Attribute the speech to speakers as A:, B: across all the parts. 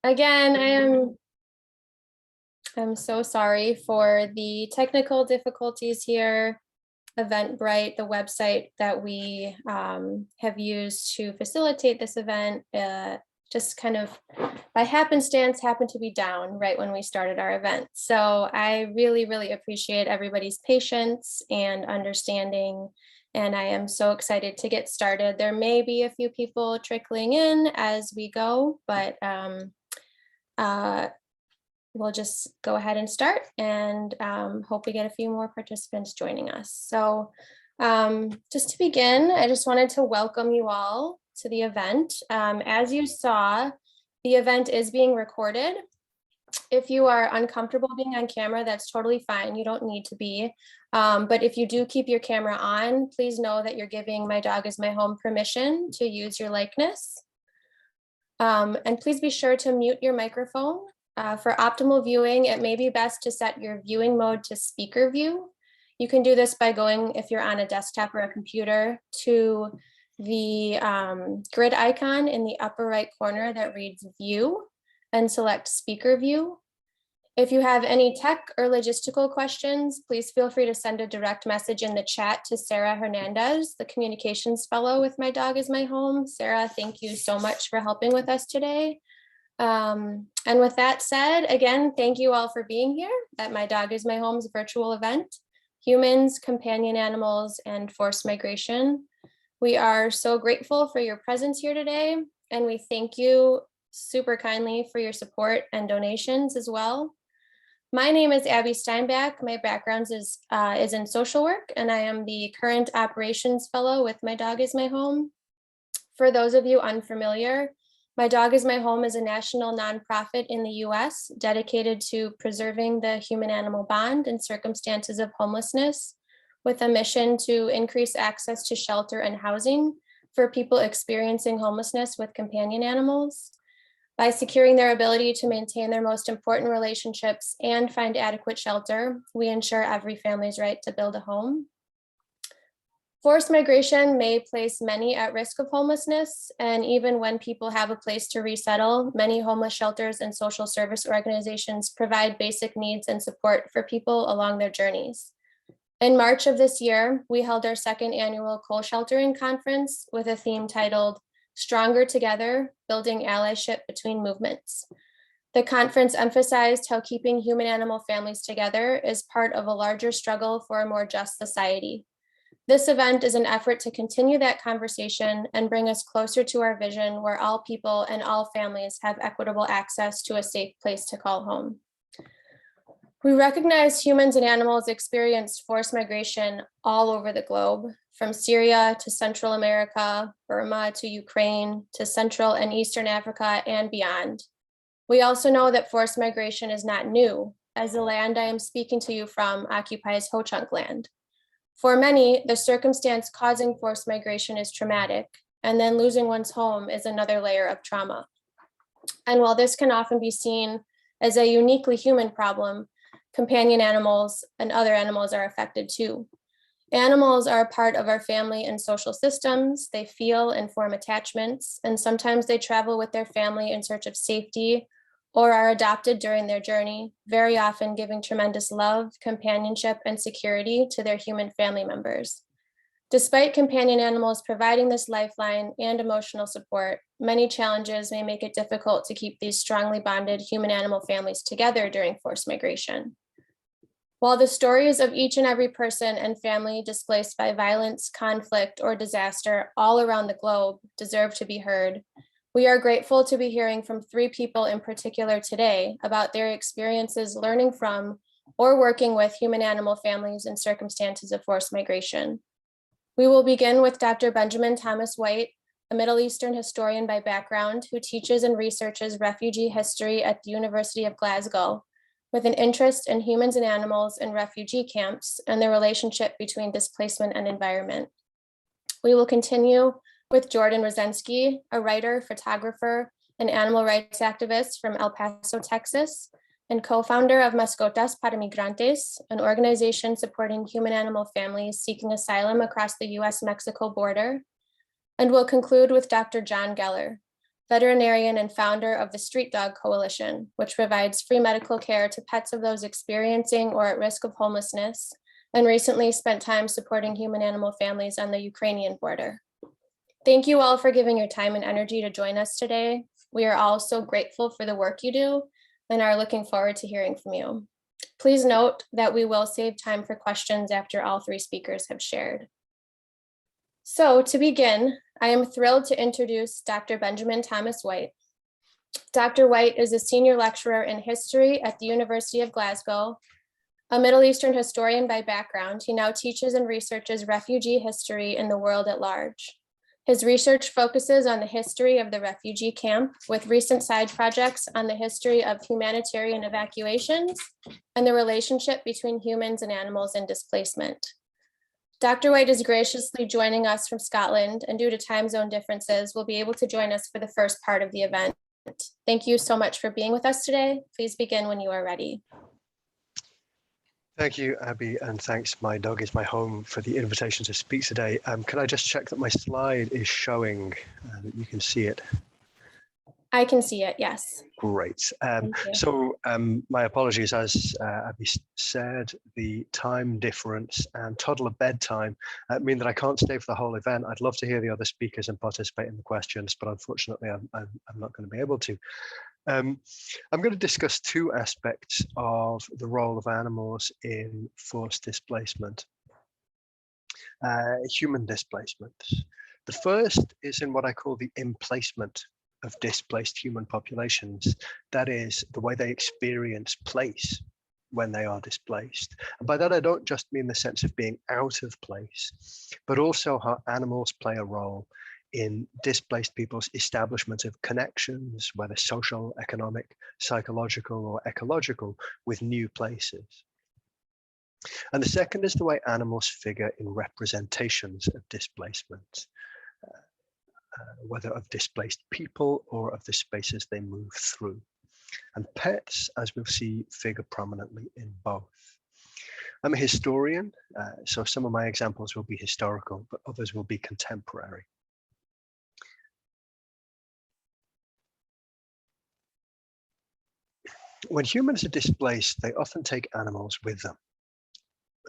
A: Again, I'm so sorry for the technical difficulties here. Eventbrite, the website that we have used to facilitate this event, just kind of by happenstance happened to be down right when we started our event. So I really, really appreciate everybody's patience and understanding. And I am so excited to get started. There may be a few people trickling in as we go, but we'll just go ahead and start and hope we get a few more participants joining us. So just to begin, I just wanted to welcome you all to the event. As you saw, the event is being recorded. If you are uncomfortable being on camera, that's totally fine. You don't need to be. But if you do keep your camera on, please know that you're giving My Dog is My Home permission to use your likeness. And please be sure to mute your microphone. For optimal viewing, it may be best to set your viewing mode to speaker view. You can do this by going, if you're on a desktop or a computer, to the grid icon in the upper right corner that reads View and select Speaker View. If you have any tech or logistical questions, please feel free to send a direct message in the chat to Sarah Hernandez, the communications fellow with My Dog is My Home. Sarah, thank you so much for helping with us today. And with that said, again, thank you all for being here at My Dog is My Home's virtual event, Humans, Companion Animals, and Forced Migration. We are so grateful for your presence here today, and we thank you super kindly for your support and donations as well. My name is Abby Steinbach. My background is in social work, and I am the current operations fellow with My Dog is My Home. For those of you unfamiliar, My Dog is My Home is a national nonprofit in the US dedicated to preserving the human-animal bond in circumstances of homelessness, with a mission to increase access to shelter and housing for people experiencing homelessness with companion animals. By securing their ability to maintain their most important relationships and find adequate shelter, we ensure every family's right to build a home. Forced migration may place many at risk of homelessness, and even when people have a place to resettle, many homeless shelters and social service organizations provide basic needs and support for people along their journeys. In March of this year, we held our second annual co-sheltering conference with a theme titled Stronger Together, Building Allyship Between Movements. The conference emphasized how keeping human-animal families together is part of a larger struggle for a more just society. This event is an effort to continue that conversation and bring us closer to our vision where all people and all families have equitable access to a safe place to call home. We recognize humans and animals experience forced migration all over the globe, from Syria to Central America, Burma to Ukraine, to Central and Eastern Africa and beyond. We also know that forced migration is not new, as the land I am speaking to you from occupies Ho-Chunk land. For many, the circumstance causing forced migration is traumatic, and then losing one's home is another layer of trauma. And while this can often be seen as a uniquely human problem, companion animals and other animals are affected too. Animals are a part of our family and social systems. They feel and form attachments, and sometimes they travel with their family in search of safety or are adopted during their journey, very often giving tremendous love, companionship, and security to their human family members. Despite companion animals providing this lifeline and emotional support, many challenges may make it difficult to keep these strongly bonded human-animal families together during forced migration. While the stories of each and every person and family displaced by violence, conflict, or disaster all around the globe deserve to be heard, we are grateful to be hearing from 3 people in particular today about their experiences learning from or working with human-animal families in circumstances of forced migration. We will begin with Dr. Benjamin Thomas White, a Middle Eastern historian by background who teaches and researches refugee history at the University of Glasgow, with an interest in humans and animals in refugee camps and the relationship between displacement and environment. We will continue with Jordyn Rozensky, a writer, photographer, and animal rights activist from El Paso, Texas, and co-founder of Mascotas para Migrantes, an organization supporting human-animal families seeking asylum across the US-Mexico border. And we'll conclude with Dr. John Geller, veterinarian and founder of the Street Dog Coalition, which provides free medical care to pets of those experiencing or at risk of homelessness, and recently spent time supporting human-animal families on the Ukrainian border. Thank you all for giving your time and energy to join us today. We are all so grateful for the work you do and are looking forward to hearing from you. Please note that we will save time for questions after all three speakers have shared. So to begin, I am thrilled to introduce Dr. Benjamin Thomas White. Dr. White is a senior lecturer in history at the University of Glasgow. A Middle Eastern historian by background, he now teaches and researches refugee history in the world at large. His research focuses on the history of the refugee camp, with recent side projects on the history of humanitarian evacuations and the relationship between humans and animals in displacement. Dr. White is graciously joining us from Scotland, and due to time zone differences, will be able to join us for the first part of the event. Thank you so much for being with us today. Please begin when you are ready.
B: Thank you, Abby, and thanks. My dog is my home for the invitation to speak today. Can I just check that my slide is showing, that you can see it?
A: I can see it, yes.
B: Great. My apologies, as Abby said, the time difference and toddler bedtime mean that I can't stay for the whole event. I'd love to hear the other speakers and participate in the questions, but unfortunately, I'm not going to be able to. I'm going to discuss two aspects of the role of animals in forced displacement, human displacement. The first is in what I call the emplacement of displaced human populations. That is the way they experience place when they are displaced. And by that, I don't just mean the sense of being out of place, but also how animals play a role in displaced people's establishment of connections, whether social, economic, psychological, or ecological, with new places. And the second is the way animals figure in representations of displacement, whether of displaced people or of the spaces they move through. And pets, as we'll see, figure prominently in both. I'm a historian, so some of my examples will be historical, but others will be contemporary. When humans are displaced, they often take animals with them.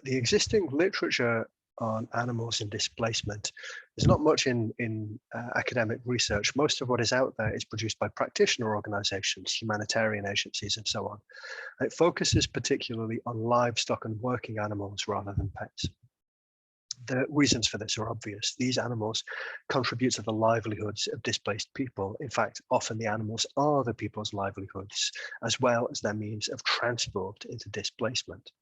B: The existing literature on animals in displacement, there's not much in academic research. Most of what is out there is produced by practitioner organizations, humanitarian agencies, and so on. It focuses particularly on livestock and working animals rather than pets. The reasons for this are obvious. These animals contribute to the livelihoods of displaced people. In fact, often the animals are the people's livelihoods, as well as their means of transport into displacement.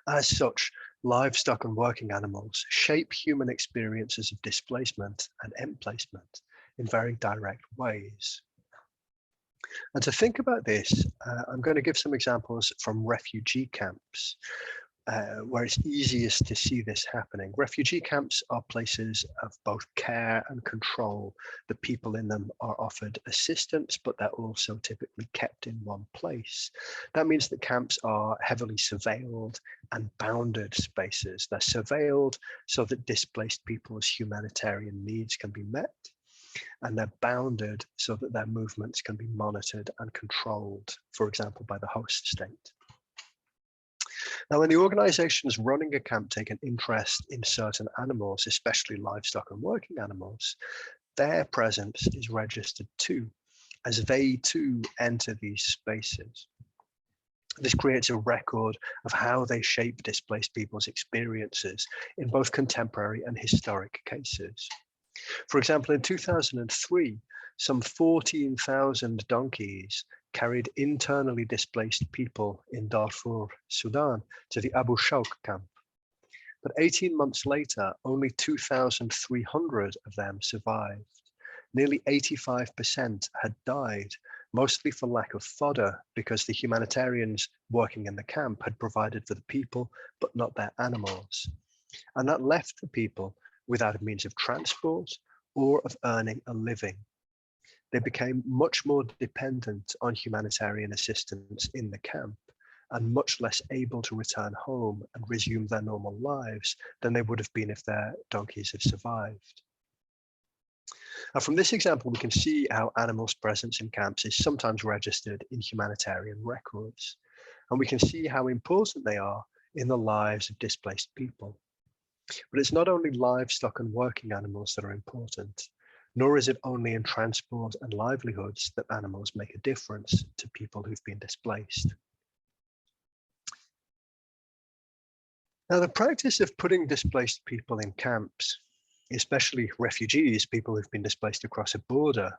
B: As such, livestock and working animals shape human experiences of displacement and emplacement in very direct ways. And to think about this, I'm going to give some examples from refugee camps, where it's easiest to see this happening. Refugee camps are places of both care and control. The people in them are offered assistance, but they're also typically kept in one place. That means that camps are heavily surveilled and bounded spaces. They're surveilled so that displaced people's humanitarian needs can be met, and they're bounded so that their movements can be monitored and controlled, for example, by the host state. Now, when the organizations running a camp take an interest in certain animals, especially livestock and working animals, their presence is registered too, as they too enter these spaces. This creates a record of how they shape displaced people's experiences in both contemporary and historic cases. For example, in 2003, some 14,000 donkeys carried internally displaced people in Darfur, Sudan, to the Abu Shauk camp. But 18 months later, only 2,300 of them survived. Nearly 85% had died, mostly for lack of fodder, because the humanitarians working in the camp had provided for the people, but not their animals. And that left the people without a means of transport or of earning a living. They became much more dependent on humanitarian assistance in the camp and much less able to return home and resume their normal lives than they would have been if their donkeys had survived. And from this example, we can see how animals' presence in camps is sometimes registered in humanitarian records. And we can see how important they are in the lives of displaced people. But it's not only livestock and working animals that are important, nor is it only in transport and livelihoods that animals make a difference to people who've been displaced. Now, the practice of putting displaced people in camps, especially refugees, people who've been displaced across a border,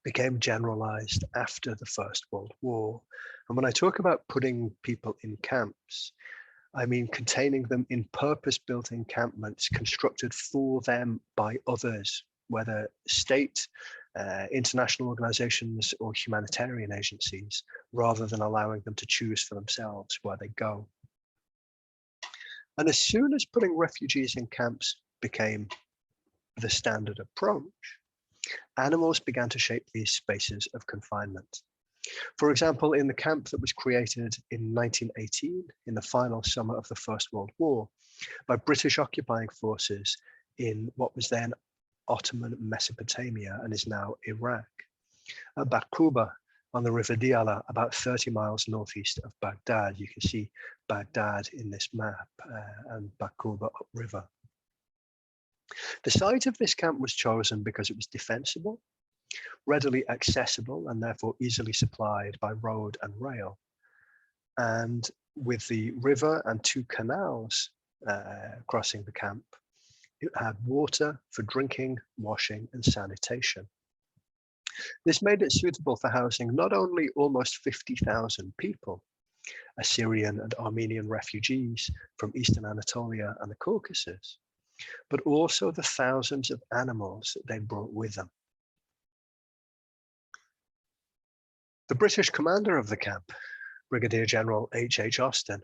B: became generalized after the First World War. And when I talk about putting people in camps, I mean containing them in purpose-built encampments constructed for them by others, whether state, international organizations, or humanitarian agencies, rather than allowing them to choose for themselves where they go. And as soon as putting refugees in camps became the standard approach, animals began to shape these spaces of confinement. For example, in the camp that was created in 1918, in the final summer of the First World War, by British occupying forces in what was then Ottoman Mesopotamia and is now Iraq, at Baquba on the River Diyala, about 30 miles northeast of Baghdad. You can see Baghdad in this map and Baquba upriver. The site of this camp was chosen because it was defensible, readily accessible, and therefore easily supplied by road and rail. And with the river and 2 canals crossing the camp, it had water for drinking, washing, and sanitation. This made it suitable for housing not only almost 50,000 people, Assyrian and Armenian refugees from Eastern Anatolia and the Caucasus, but also the thousands of animals that they brought with them. The British commander of the camp, Brigadier General H.H. Austin,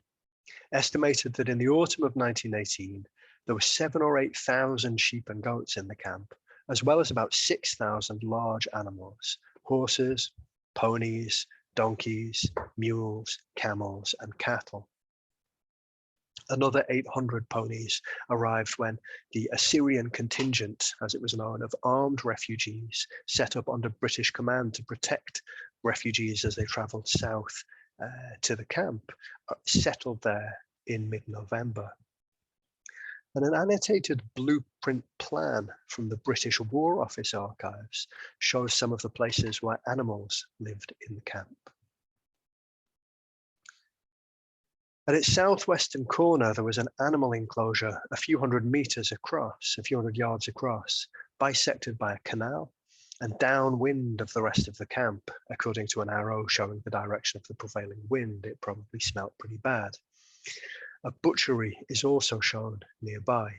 B: estimated that in the autumn of 1918, there were 7,000 or 8,000 sheep and goats in the camp, as well as about 6,000 large animals, horses, ponies, donkeys, mules, camels, and cattle. Another 800 ponies arrived when the Assyrian contingent, as it was known, of armed refugees set up under British command to protect refugees as they traveled south to the camp, settled there in mid-November. And an annotated blueprint plan from the British War Office archives shows some of the places where animals lived in the camp. At its southwestern corner, there was an animal enclosure a few hundred meters across, a few hundred yards across, bisected by a canal and downwind of the rest of the camp. According to an arrow showing the direction of the prevailing wind, it probably smelt pretty bad. A butchery is also shown nearby.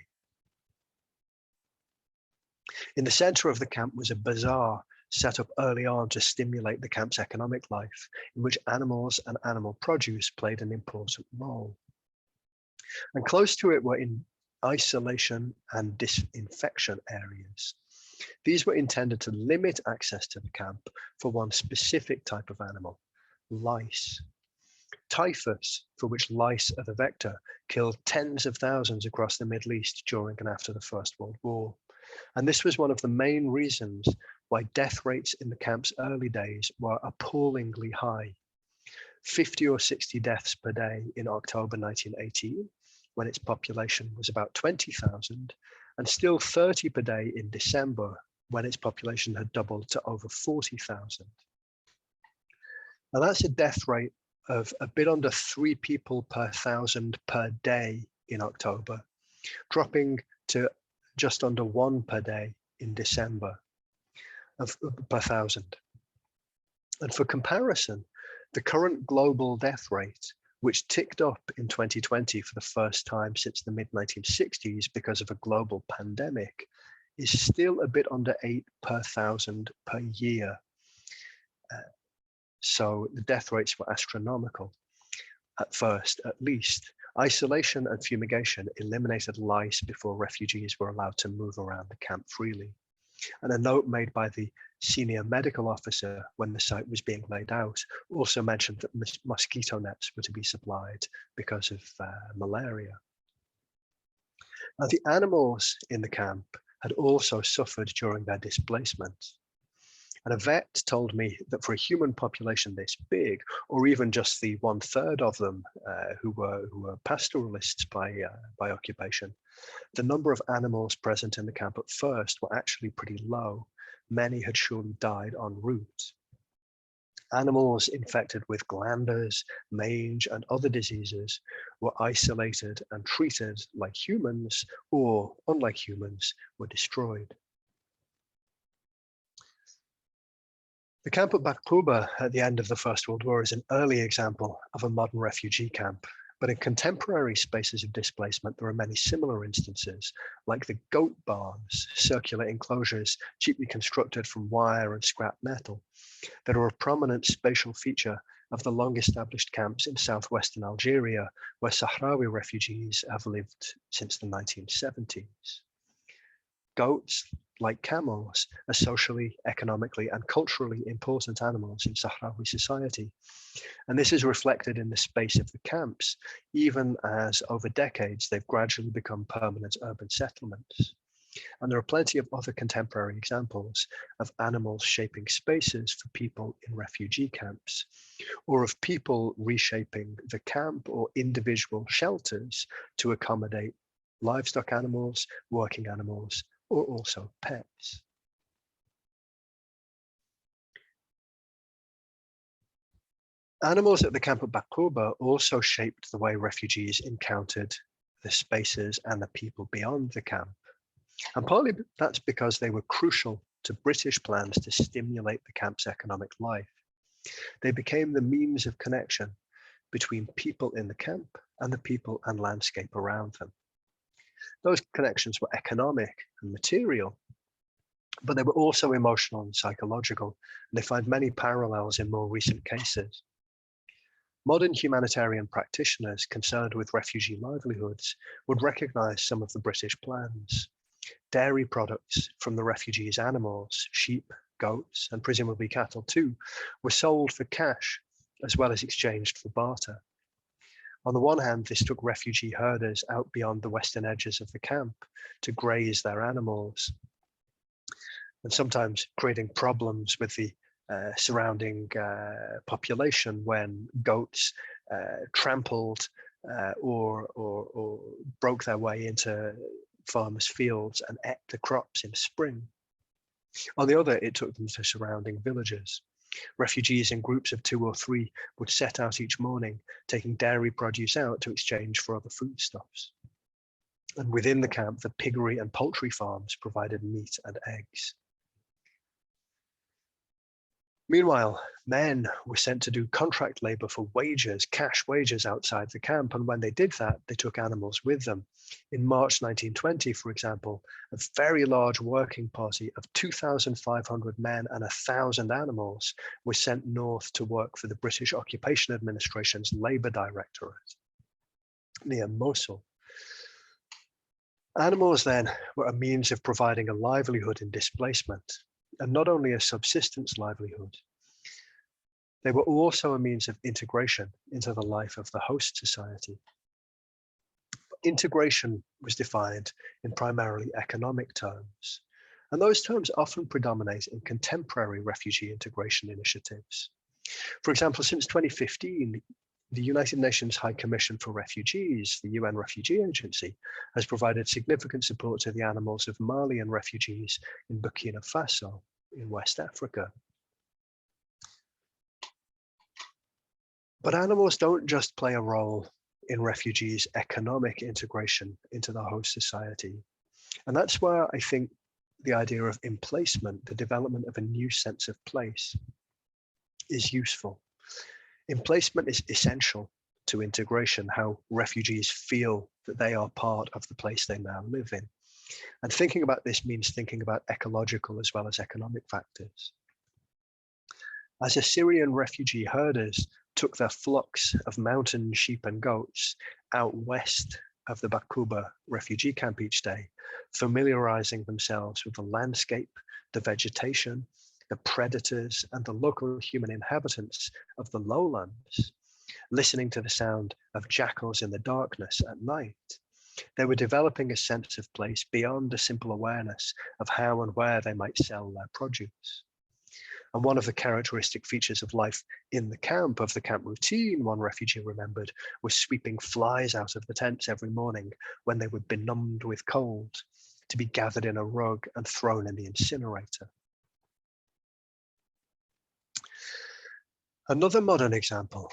B: In the center of the camp was a bazaar set up early on to stimulate the camp's economic life, in which animals and animal produce played an important role. And close to it were in isolation and disinfection areas. These were intended to limit access to the camp for one specific type of animal, lice. Typhus, for which lice are the vector, killed tens of thousands across the Middle East during and after the First World War. And this was one of the main reasons why death rates in the camp's early days were appallingly high. 50 or 60 deaths per day in October 1918, when its population was about 20,000, and still 30 per day in December, when its population had doubled to over 40,000. Now that's a death rate of a bit under 3 people per 1,000 per day in October, dropping to just under 1 per day in December per 1,000. And for comparison, the current global death rate, which ticked up in 2020 for the first time since the mid-1960s because of a global pandemic, is still a bit under 8 per 1,000 per year. So the death rates were astronomical at first, at least. Isolation and fumigation eliminated lice before refugees were allowed to move around the camp freely. And a note made by the senior medical officer when the site was being laid out also mentioned that mosquito nets were to be supplied because of malaria. Now, the animals in the camp had also suffered during their displacement. And a vet told me that for a human population this big, or even just the 1/3 of them who were pastoralists by occupation, the number of animals present in the camp at first were actually pretty low. Many had surely died en route. Animals infected with glanders, mange, and other diseases were isolated and treated like humans, or, unlike humans, were destroyed. The camp at Bakuba at the end of the First World War is an early example of a modern refugee camp, but in contemporary spaces of displacement, there are many similar instances, like the goat barns, circular enclosures cheaply constructed from wire and scrap metal, that are a prominent spatial feature of the long-established camps in southwestern Algeria, where Sahrawi refugees have lived since the 1970s. Goats, like camels, are socially, economically, and culturally important animals in Sahrawi society. And this is reflected in the space of the camps, even as over decades they've gradually become permanent urban settlements. And there are plenty of other contemporary examples of animals shaping spaces for people in refugee camps, or of people reshaping the camp or individual shelters to accommodate livestock animals, working animals, or also pets. Animals at the camp at Bakuba also shaped the way refugees encountered the spaces and the people beyond the camp. And partly that's because they were crucial to British plans to stimulate the camp's economic life. They became the means of connection between people in the camp and the people and landscape around them. Those connections were economic and material, but they were also emotional and psychological, and they find many parallels in more recent cases. Modern humanitarian practitioners concerned with refugee livelihoods would recognize some of the British plans. Dairy products from the refugees' animals, sheep, goats, and presumably cattle too, were sold for cash as well as exchanged for barter. On the one hand, this took refugee herders out beyond the western edges of the camp to graze their animals, and sometimes creating problems with the surrounding population when goats trampled or broke their way into farmers' fields and ate the crops in spring. On the other, it took them to surrounding villages. Refugees in groups of 2 or 3 would set out each morning, taking dairy produce out to exchange for other foodstuffs. And within the camp, the piggery and poultry farms provided meat and eggs. Meanwhile, men were sent to do contract labor for wages, cash wages outside the camp, and when they did that, they took animals with them. In March 1920, for example, a very large working party of 2,500 men and 1,000 animals was sent north to work for the British Occupation Administration's Labour Directorate near Mosul. Animals then were a means of providing a livelihood in displacement, and not only a subsistence livelihood, they were also a means of integration into the life of the host society. Integration was defined in primarily economic terms, and those terms often predominate in contemporary refugee integration initiatives. For example, since 2015, the United Nations High Commission for Refugees, the UN Refugee Agency, has provided significant support to the animals of Malian refugees in Burkina Faso, in West Africa. But animals don't just play a role in refugees' economic integration into the host society. And that's where I think the idea of emplacement, the development of a new sense of place, is useful. Emplacement is essential to integration, how refugees feel that they are part of the place they now live in. And thinking about this means thinking about ecological as well as economic factors. As Assyrian refugee herders took their flocks of mountain sheep and goats out west of the Bakuba refugee camp each day, familiarizing themselves with the landscape, the vegetation, the predators, and the local human inhabitants of the lowlands, listening to the sound of jackals in the darkness at night, They were developing a sense of place beyond a simple awareness of how and where they might sell their produce. And one of the characteristic features of life in the camp, of the camp routine, one refugee remembered, was sweeping flies out of the tents every morning when they were benumbed with cold, to be gathered in a rug and thrown in the incinerator. Another modern example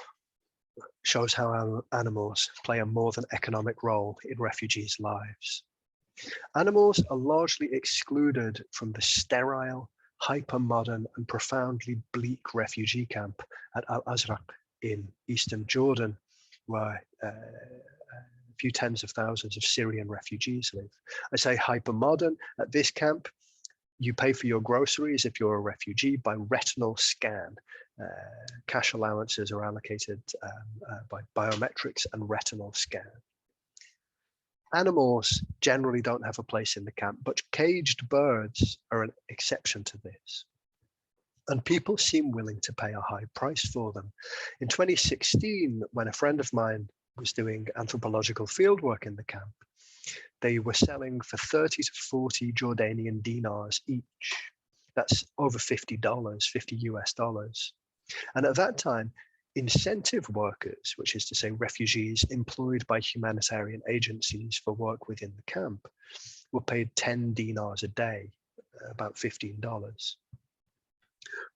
B: shows how our animals play a more than economic role in refugees' lives. Animals are largely excluded from the sterile, hyper-modern and profoundly bleak refugee camp at Al-Azraq in eastern Jordan, where a few tens of thousands of Syrian refugees live. I say hyper-modern. At this camp, you pay for your groceries if you're a refugee by retinal scan. Cash allowances are allocated by biometrics and retinal scan. Animals generally don't have a place in the camp, but caged birds are an exception to this. And people seem willing to pay a high price for them. In 2016, when a friend of mine was doing anthropological fieldwork in the camp, they were selling for 30 to 40 Jordanian dinars each. That's over $50, 50 US dollars. And at that time, incentive workers, which is to say refugees employed by humanitarian agencies for work within the camp, were paid 10 dinars a day, about $15.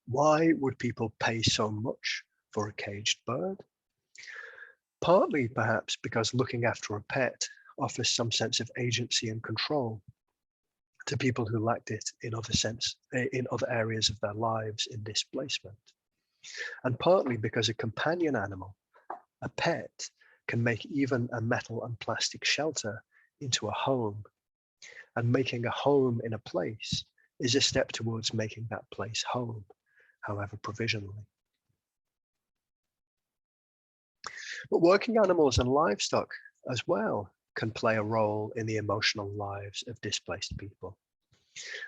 B: Why would people pay so much for a caged bird? Partly perhaps because looking after a pet offers some sense of agency and control to people who lacked it in other areas of their lives in displacement. And partly because a companion animal, a pet, can make even a metal and plastic shelter into a home. And making a home in a place is a step towards making that place home, however provisionally. But working animals and livestock as well can play a role in the emotional lives of displaced people.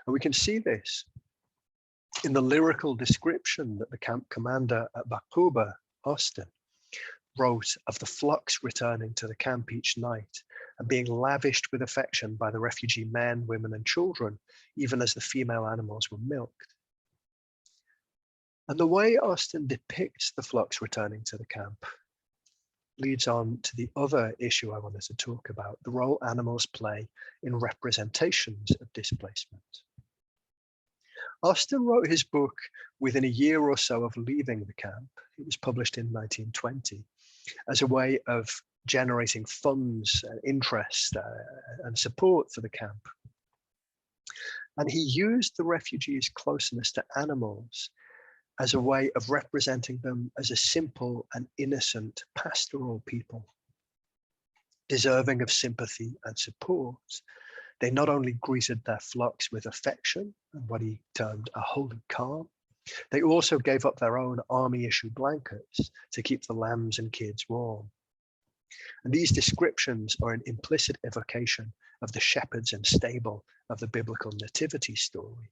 B: And we can see this in the lyrical description that the camp commander at Baquba, Austin, wrote of the flocks returning to the camp each night and being lavished with affection by the refugee men, women, and children, even as the female animals were milked. And the way Austin depicts the flocks returning to the camp leads on to the other issue I wanted to talk about, the role animals play in representations of displacement. Austin wrote his book within a year or so of leaving the camp. It was published in 1920 as a way of generating funds and interest and support for the camp. And he used the refugees' closeness to animals as a way of representing them as a simple and innocent pastoral people, deserving of sympathy and support. They not only greeted their flocks with affection and what he termed a holy calm, they also gave up their own army-issued blankets to keep the lambs and kids warm. And these descriptions are an implicit evocation of the shepherds and stable of the biblical nativity story.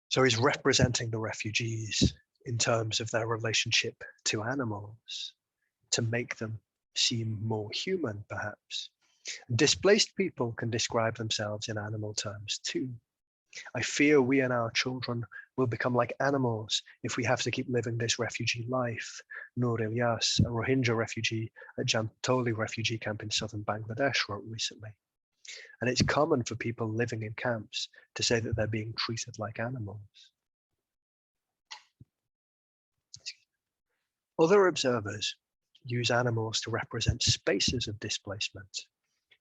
B: So he's representing the refugees in terms of their relationship to animals to make them seem more human, perhaps. Displaced people can describe themselves in animal terms too. I fear we and our children will become like animals if we have to keep living this refugee life, Noor Ilyas, a Rohingya refugee at Jantoli refugee camp in southern Bangladesh, wrote recently. And it's common for people living in camps to say that they're being treated like animals. Other observers use animals to represent spaces of displacement.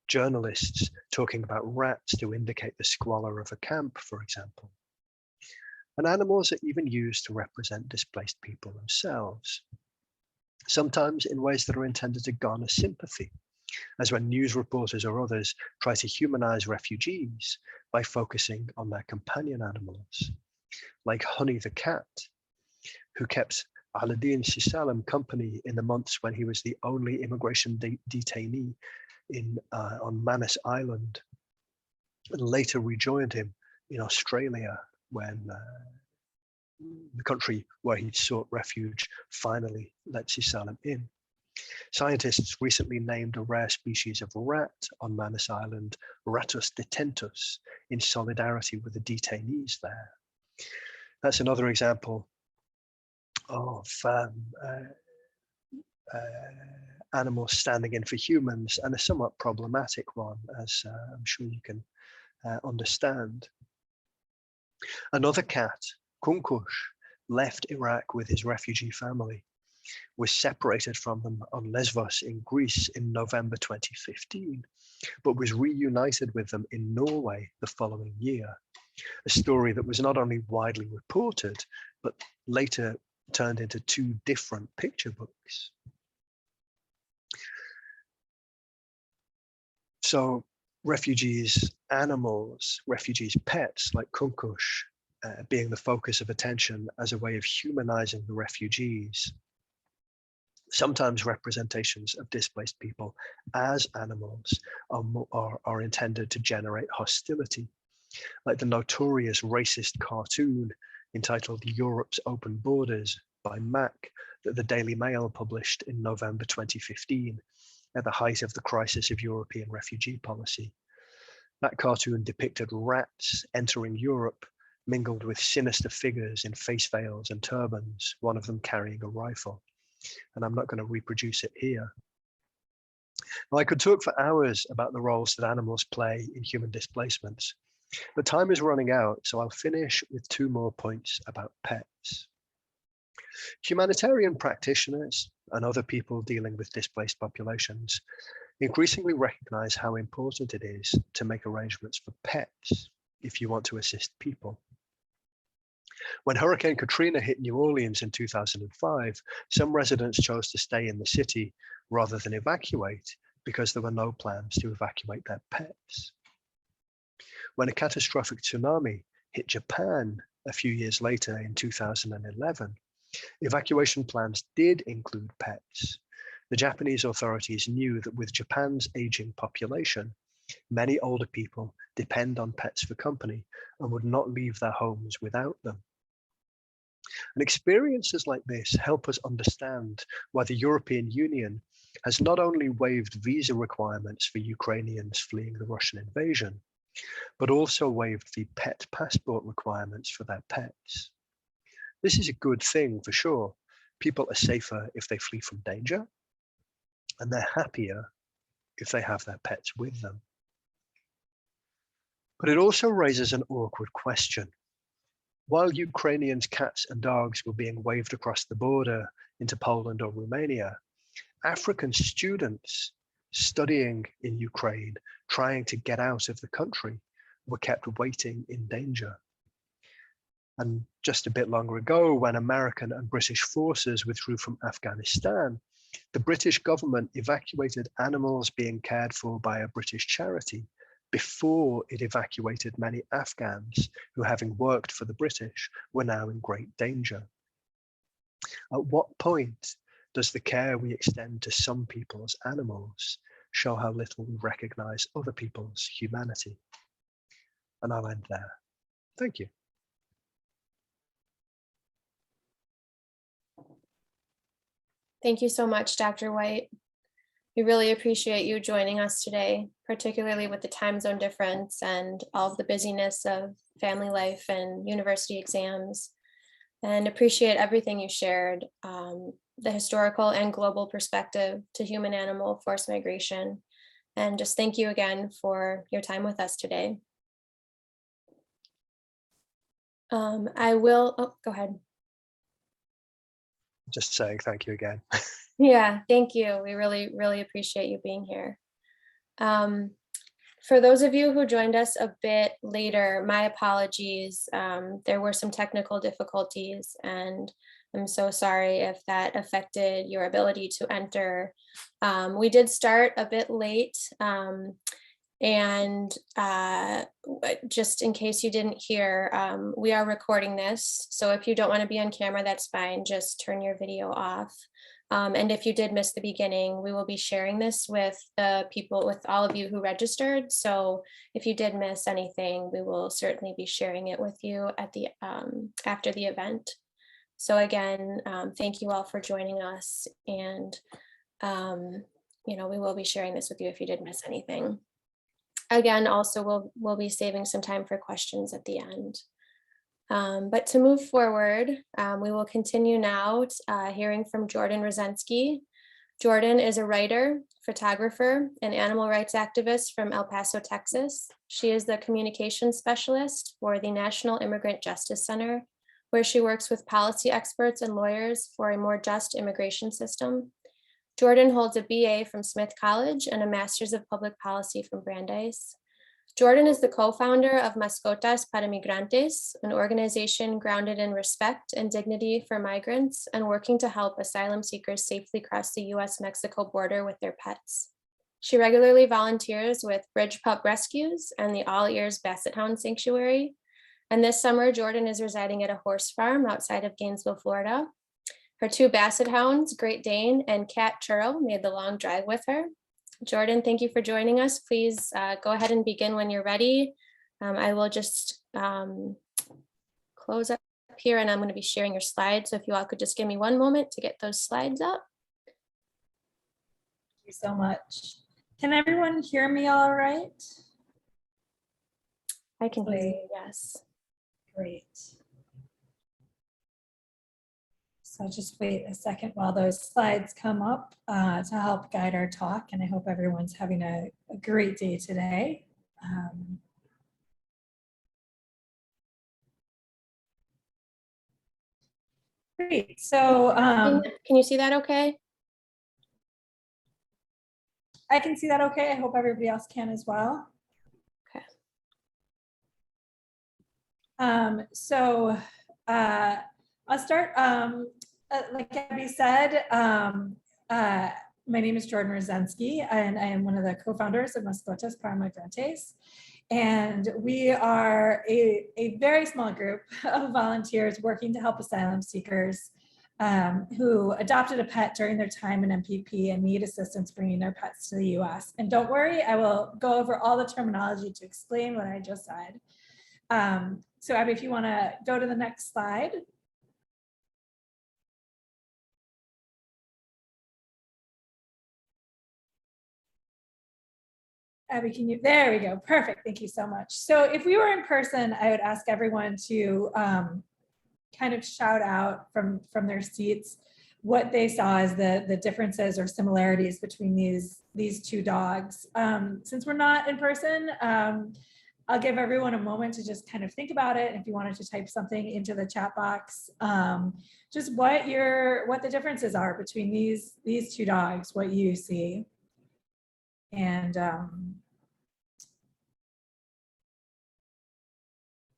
B: Journalists talking about rats to indicate the squalor of a camp, for example. And animals are even used to represent displaced people themselves, sometimes in ways that are intended to garner sympathy, as when news reporters or others try to humanize refugees by focusing on their companion animals, like Honey the cat, who kept Aladdin Sisalam company in the months when he was the only immigration detainee on Manus Island, and later rejoined him in Australia when the country where he sought refuge finally let Sisalam in. Scientists recently named a rare species of rat on Manus Island, Ratus detentus, in solidarity with the detainees there. That's another example of animals standing in for humans, and a somewhat problematic one, as I'm sure you can understand. Another cat, Kunkush, left Iraq with his refugee family, was separated from them on Lesvos in Greece in November 2015, but was reunited with them in Norway the following year. A story that was not only widely reported, but later turned into 2 different picture books. So refugees, animals, refugees' pets like Kunkush being the focus of attention as a way of humanizing the refugees. Sometimes representations of displaced people as animals are intended to generate hostility, like the notorious racist cartoon entitled Europe's Open Borders by Mac that the Daily Mail published in November 2015 at the height of the crisis of European refugee policy. That cartoon depicted rats entering Europe, mingled with sinister figures in face veils and turbans, one of them carrying a rifle. And I'm not going to reproduce it here. Now, I could talk for hours about the roles that animals play in human displacements, but time is running out, so I'll finish with 2 more points about pets. Humanitarian practitioners and other people dealing with displaced populations increasingly recognize how important it is to make arrangements for pets if you want to assist people. When Hurricane Katrina hit New Orleans in 2005, some residents chose to stay in the city rather than evacuate because there were no plans to evacuate their pets. When a catastrophic tsunami hit Japan a few years later in 2011, evacuation plans did include pets. The Japanese authorities knew that with Japan's aging population, many older people depend on pets for company and would not leave their homes without them. And experiences like this help us understand why the European Union has not only waived visa requirements for Ukrainians fleeing the Russian invasion, but also waived the pet passport requirements for their pets. This is a good thing for sure. People are safer if they flee from danger, and they're happier if they have their pets with them. But it also raises an awkward question. While Ukrainians' cats and dogs were being waved across the border into Poland or Romania, African students studying in Ukraine, trying to get out of the country, were kept waiting in danger. And just a bit longer ago, when American and British forces withdrew from Afghanistan, the British government evacuated animals being cared for by a British charity before it evacuated many Afghans who, having worked for the British, were now in great danger. At what point does the care we extend to some people's animals show how little we recognize other people's humanity? And I'll end there. Thank you.
A: Thank you so much, Dr. White. We really appreciate you joining us today, particularly with the time zone difference and all of the busyness of family life and university exams, and appreciate everything you shared, the historical and global perspective to human-animal forced migration. And just thank you again for your time with us today. Go ahead.
B: Just saying thank you again.
A: Yeah, thank you. We really, really appreciate you being here. For those of you who joined us a bit later, my apologies. There were some technical difficulties, and I'm so sorry if that affected your ability to enter. We did start a bit late, and just in case you didn't hear, we are recording this. So if you don't want to be on camera, that's fine. Just turn your video off. And if you did miss the beginning, we will be sharing this with the people, with all of you who registered. So if you did miss anything, we will certainly be sharing it with you at the after the event. So again, thank you all for joining us. And You know, we will be sharing this with you if you did miss anything. Again, also we'll be saving some time for questions at the end. But to move forward, we will continue now hearing from Jordyn Rozensky. Jordyn is a writer, photographer, and animal rights activist from El Paso, Texas. She is the communications specialist for the National Immigrant Justice Center, where she works with policy experts and lawyers for a more just immigration system. Jordyn holds a BA from Smith College and a Master's of Public Policy from Brandeis. Jordyn is the co-founder of Mascotas para Migrantes, an organization grounded in respect and dignity for migrants and working to help asylum seekers safely cross the US-Mexico border with their pets. She regularly volunteers with Bridge Pup Rescues and the All Ears Basset Hound Sanctuary. And this summer, Jordyn is residing at a horse farm outside of Gainesville, Florida. Her 2 Basset Hounds, Great Dane and Cat Churro, made the long drive with her. Jordyn, thank you for joining us. Please go ahead and begin when you're ready. I will just close up here and I'm going to be sharing your slides. So if you all could just give me one moment to get those slides up.
C: Thank you so much. Can everyone hear me all right?
A: I can hear you, yes.
C: Great. So I'll just wait a second while those slides come up to help guide our talk. And I hope everyone's having a great day today. Great. So
A: can you see that okay?
C: I can see that okay. I hope everybody else can as well.
A: Okay.
C: I'll start, like Abby said, my name is Jordyn Rozensky, and I am one of the co-founders of Mascotas para Migrantes. And we are a very small group of volunteers working to help asylum seekers who adopted a pet during their time in MPP and need assistance bringing their pets to the US. And don't worry, I will go over all the terminology to explain what I just said. So Abby, if you want to go to the next slide. Abby, can you, there we go, perfect, thank you so much. So if we were in person, I would ask everyone to kind of shout out from their seats what they saw as the differences or similarities between these 2 dogs. Since we're not in person, I'll give everyone a moment to just kind of think about it. If you wanted to type something into the chat box, just what the differences are between these 2 dogs, what you see. And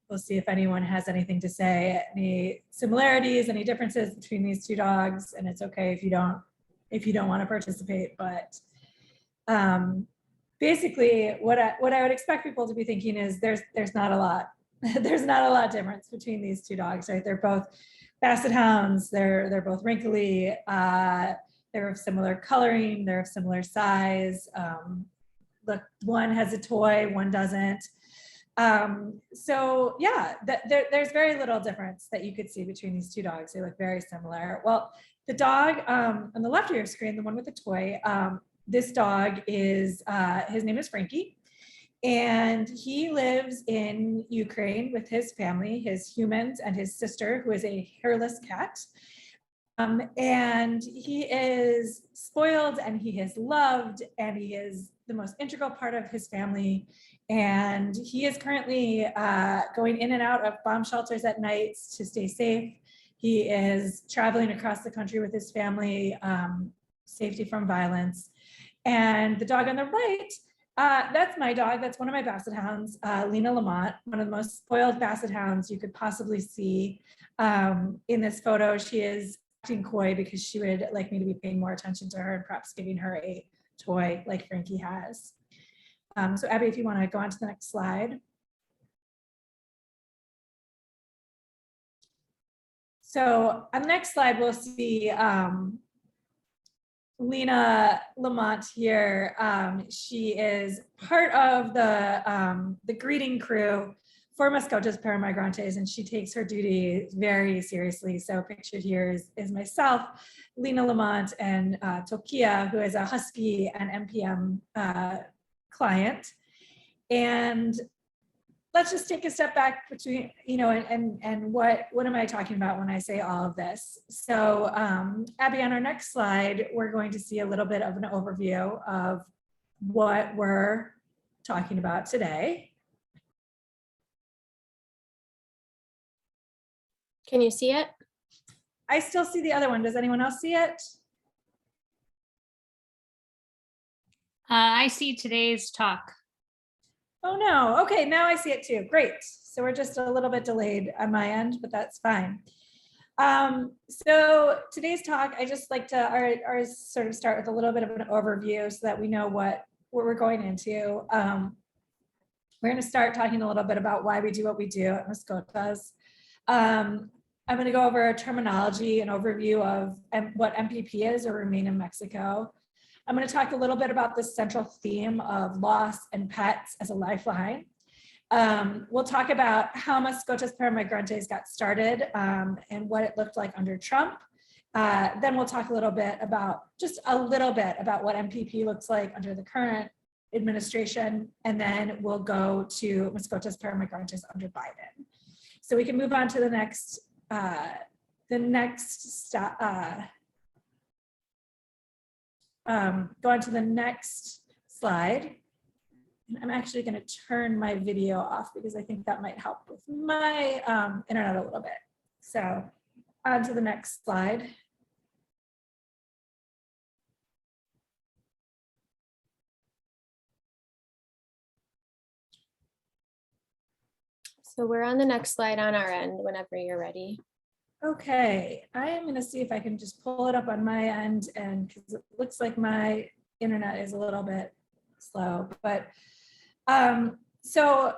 C: we'll see if anyone has anything to say, any similarities, any differences between these 2 dogs. And it's okay if you don't want to participate, but basically what I would expect people to be thinking is there's not a lot. There's not a lot of difference between these 2 dogs, right? They're both Basset Hounds, they're both wrinkly, they're of similar coloring, they're of similar size. Look, one has a toy, one doesn't. So yeah, there's very little difference that you could see between these 2 dogs. They look very similar. Well, the dog on the left of your screen, the one with the toy, this dog is, his name is Frankie, and he lives in Ukraine with his family, his humans, and his sister, who is a hairless cat. And he is spoiled and he is loved and he is the most integral part of his family. And he is currently going in and out of bomb shelters at nights to stay safe. He is traveling across the country with his family, safety from violence. And the dog on the right, that's my dog. That's one of my Basset Hounds, Lena Lamont, one of the most spoiled Basset Hounds you could possibly see. In this photo, she is acting coy because she would like me to be paying more attention to her and perhaps giving her a toy like Frankie has. So Abby, if you want to go on to the next slide. So on the next slide, we'll see Lena Lamont here. She is part of the greeting crew for Mascotas para Migrantes, and she takes her duty very seriously. So pictured here is myself, Lena Lamont, and Tokia, who is a Husky and MPM client. And let's just take a step back between, and what am I talking about when I say all of this? So Abby, on our next slide, we're going to see a little bit of an overview of what we're talking about today.
A: Can you see it?
C: I still see the other one. Does anyone else see it?
D: I see today's talk.
C: Oh no, okay, now I see it too, great. So we're just a little bit delayed on my end, but that's fine. So today's talk, I just like to sort of start with a little bit of an overview so that we know what we're going into. We're gonna start talking a little bit about why we do what we do at Mascotas. I'm going to go over a terminology, an overview of what MPP is, or Remain in Mexico. I'm going to talk a little bit about the central theme of loss and pets as a lifeline. We'll talk about how Mascotas para Migrantes got started and what it looked like under Trump. Then we'll talk a little bit about what MPP looks like under the current administration, and then we'll go to Mascotas para Migrantes under Biden. So we can move on to the next go on to the next slide. I'm actually going to turn my video off because I think that might help with my internet a little bit. So on to the next slide.
A: So we're on the next slide on our end whenever you're ready.
C: Okay, I am going to see if I can just pull it up on my end, and because it looks like my internet is a little bit slow. But so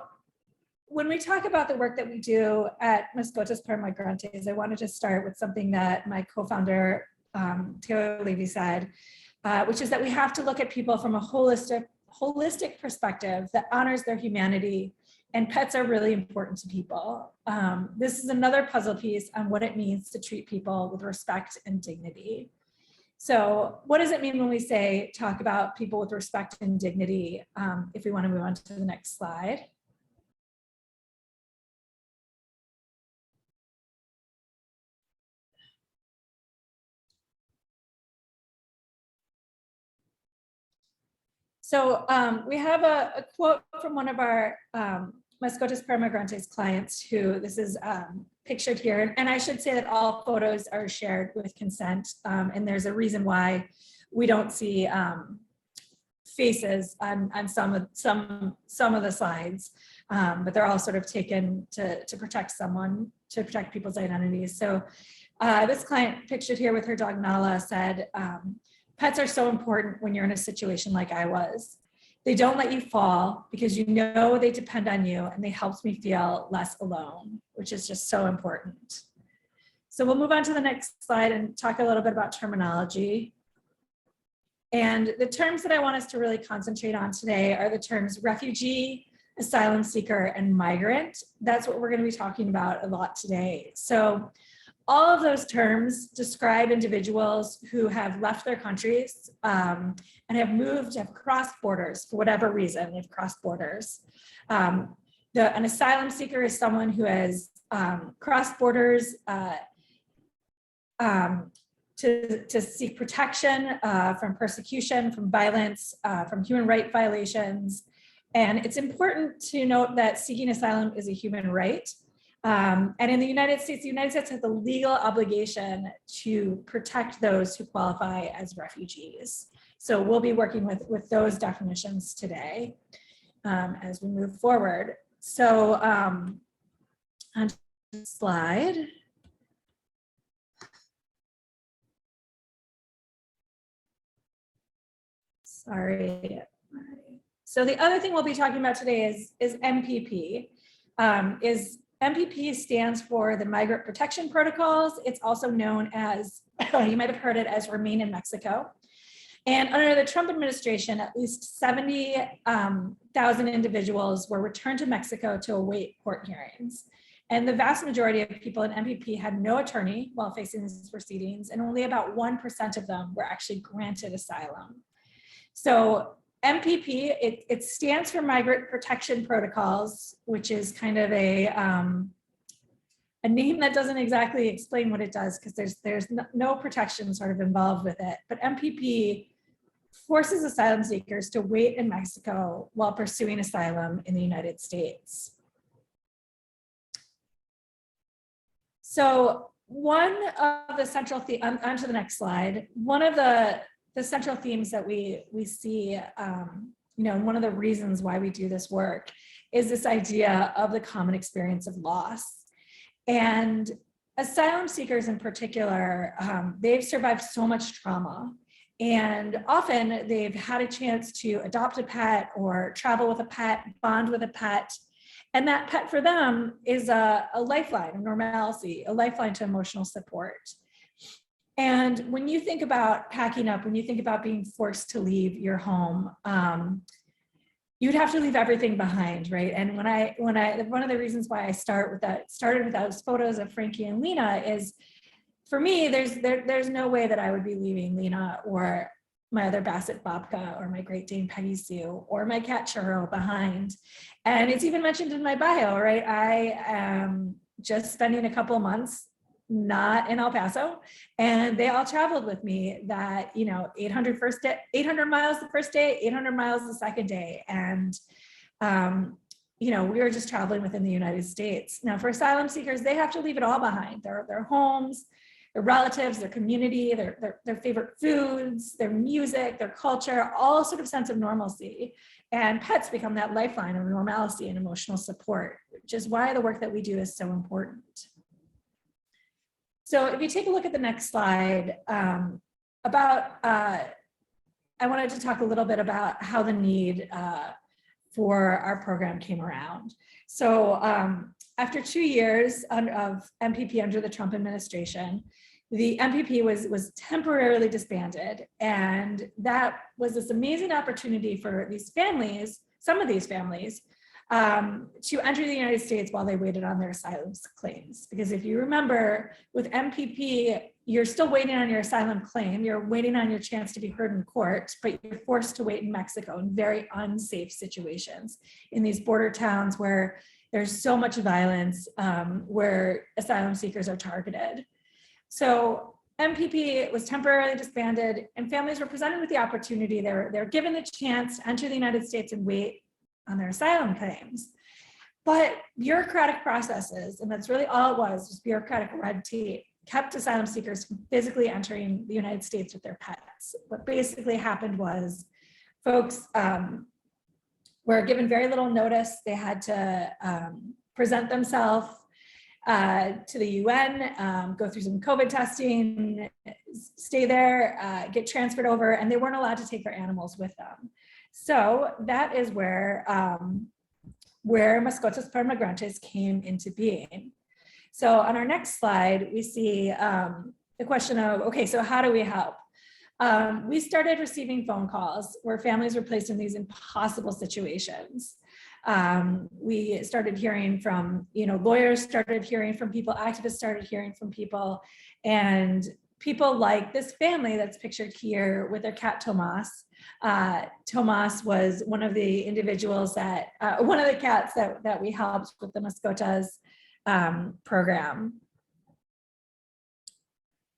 C: when we talk about the work that we do at Mascotas para Migrantes, I wanted to start with something that my co-founder Taylor Levy said, which is that we have to look at people from a holistic perspective that honors their humanity. And pets are really important to people. This is another puzzle piece on what it means to treat people with respect and dignity. So what does it mean when we say talk about people with respect and dignity? If we want to move on to the next slide. So we have a quote from one of our Mascotas para Migrantes clients, who this is pictured here. And I should say that all photos are shared with consent. And there's a reason why we don't see faces on some of the slides, but they're all sort of taken to protect people's identities. So this client pictured here with her dog Nala said, pets are so important when you're in a situation like I was. They don't let you fall because you know they depend on you, and they help me feel less alone, which is just so important. So we'll move on to the next slide and talk a little bit about terminology. And the terms that I want us to really concentrate on today are the terms refugee, asylum seeker, and migrant. That's what we're going to be talking about a lot today. So all of those terms describe individuals who have left their countries and have crossed borders for whatever reason. They've crossed borders. An asylum seeker is someone who has crossed borders to seek protection from persecution, from violence, from human rights violations. And it's important to note that seeking asylum is a human right. And in the United States has the legal obligation to protect those who qualify as refugees. So we'll be working with those definitions today as we move forward. So on to the slide. Sorry. So the other thing we'll be talking about today is MPP. MPP stands for the Migrant Protection Protocols. It's also known as, you might have heard it as Remain in Mexico. And under the Trump administration, at least 70,000 individuals were returned to Mexico to await court hearings. And the vast majority of people in MPP had no attorney while facing these proceedings, and only about 1% of them were actually granted asylum. So MPP, it stands for Migrant Protection Protocols, which is kind of a name that doesn't exactly explain what it does, because there's no protection sort of involved with it. But MPP forces asylum seekers to wait in Mexico while pursuing asylum in the United States. So one of the central themes, onto the next slide, one of the central themes that we see, and one of the reasons why we do this work is this idea of the common experience of loss. And asylum seekers in particular, they've survived so much trauma, and often they've had a chance to adopt a pet or travel with a pet, bond with a pet. And that pet for them is a lifeline of normalcy, a lifeline to emotional support. And when you think about packing up, when you think about being forced to leave your home, you'd have to leave everything behind, right? And one of the reasons why I started with those photos of Frankie and Lena is, for me, there's no way that I would be leaving Lena or my other Basset Babka or my Great Dane Peggy Sue or my cat Churro behind. And it's even mentioned in my bio, right? I am just spending a couple of months not in El Paso, and they all traveled with me that, 800 miles the first day, 800 miles the second day. And, we were just traveling within the United States. Now for asylum seekers, they have to leave it all behind, their homes, their relatives, their community, their favorite foods, their music, their culture, all sort of sense of normalcy. And pets become that lifeline of normalcy and emotional support, which is why the work that we do is so important. So if you take a look at the next slide, I wanted to talk a little bit about how the need for our program came around. So after 2 years of MPP under the Trump administration, the MPP was temporarily disbanded. And that was this amazing opportunity for these families, some of these families, to enter the United States while they waited on their asylum claims. Because if you remember, with MPP, you're still waiting on your asylum claim, you're waiting on your chance to be heard in court, but you're forced to wait in Mexico in very unsafe situations, in these border towns where there's so much violence, where asylum seekers are targeted. So MPP was temporarily disbanded, and families were presented with the opportunity, they're given the chance to enter the United States and wait on their asylum claims. But bureaucratic processes, and that's really all it was bureaucratic red tape, kept asylum seekers from physically entering the United States with their pets. What basically happened was folks were given very little notice. They had to present themselves to the UN, go through some COVID testing, stay there, get transferred over, and they weren't allowed to take their animals with them. So that is where Mascotas para Migrantes came into being. So on our next slide, we see the question of, okay, so how do we help? We started receiving phone calls where families were placed in these impossible situations. We started hearing from, lawyers started hearing from people, activists started hearing from people, and people like this family that's pictured here with their cat Tomas. Tomas was one of the individuals that, one of the cats that we helped with the Mascotas program.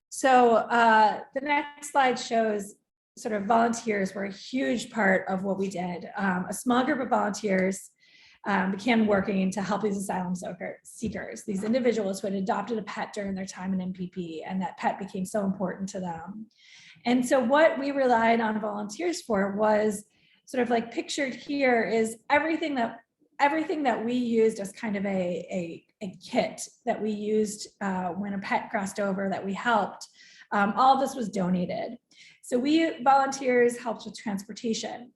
C: So the next slide shows sort of volunteers were a huge part of what we did. A small group of volunteers began working to help these asylum seekers, these individuals who had adopted a pet during their time in MPP, and that pet became so important to them. And so what we relied on volunteers for was sort of like pictured here is everything that we used as kind of a kit that we used when a pet crossed over that we helped. All of this was donated. So we volunteers helped with transportation,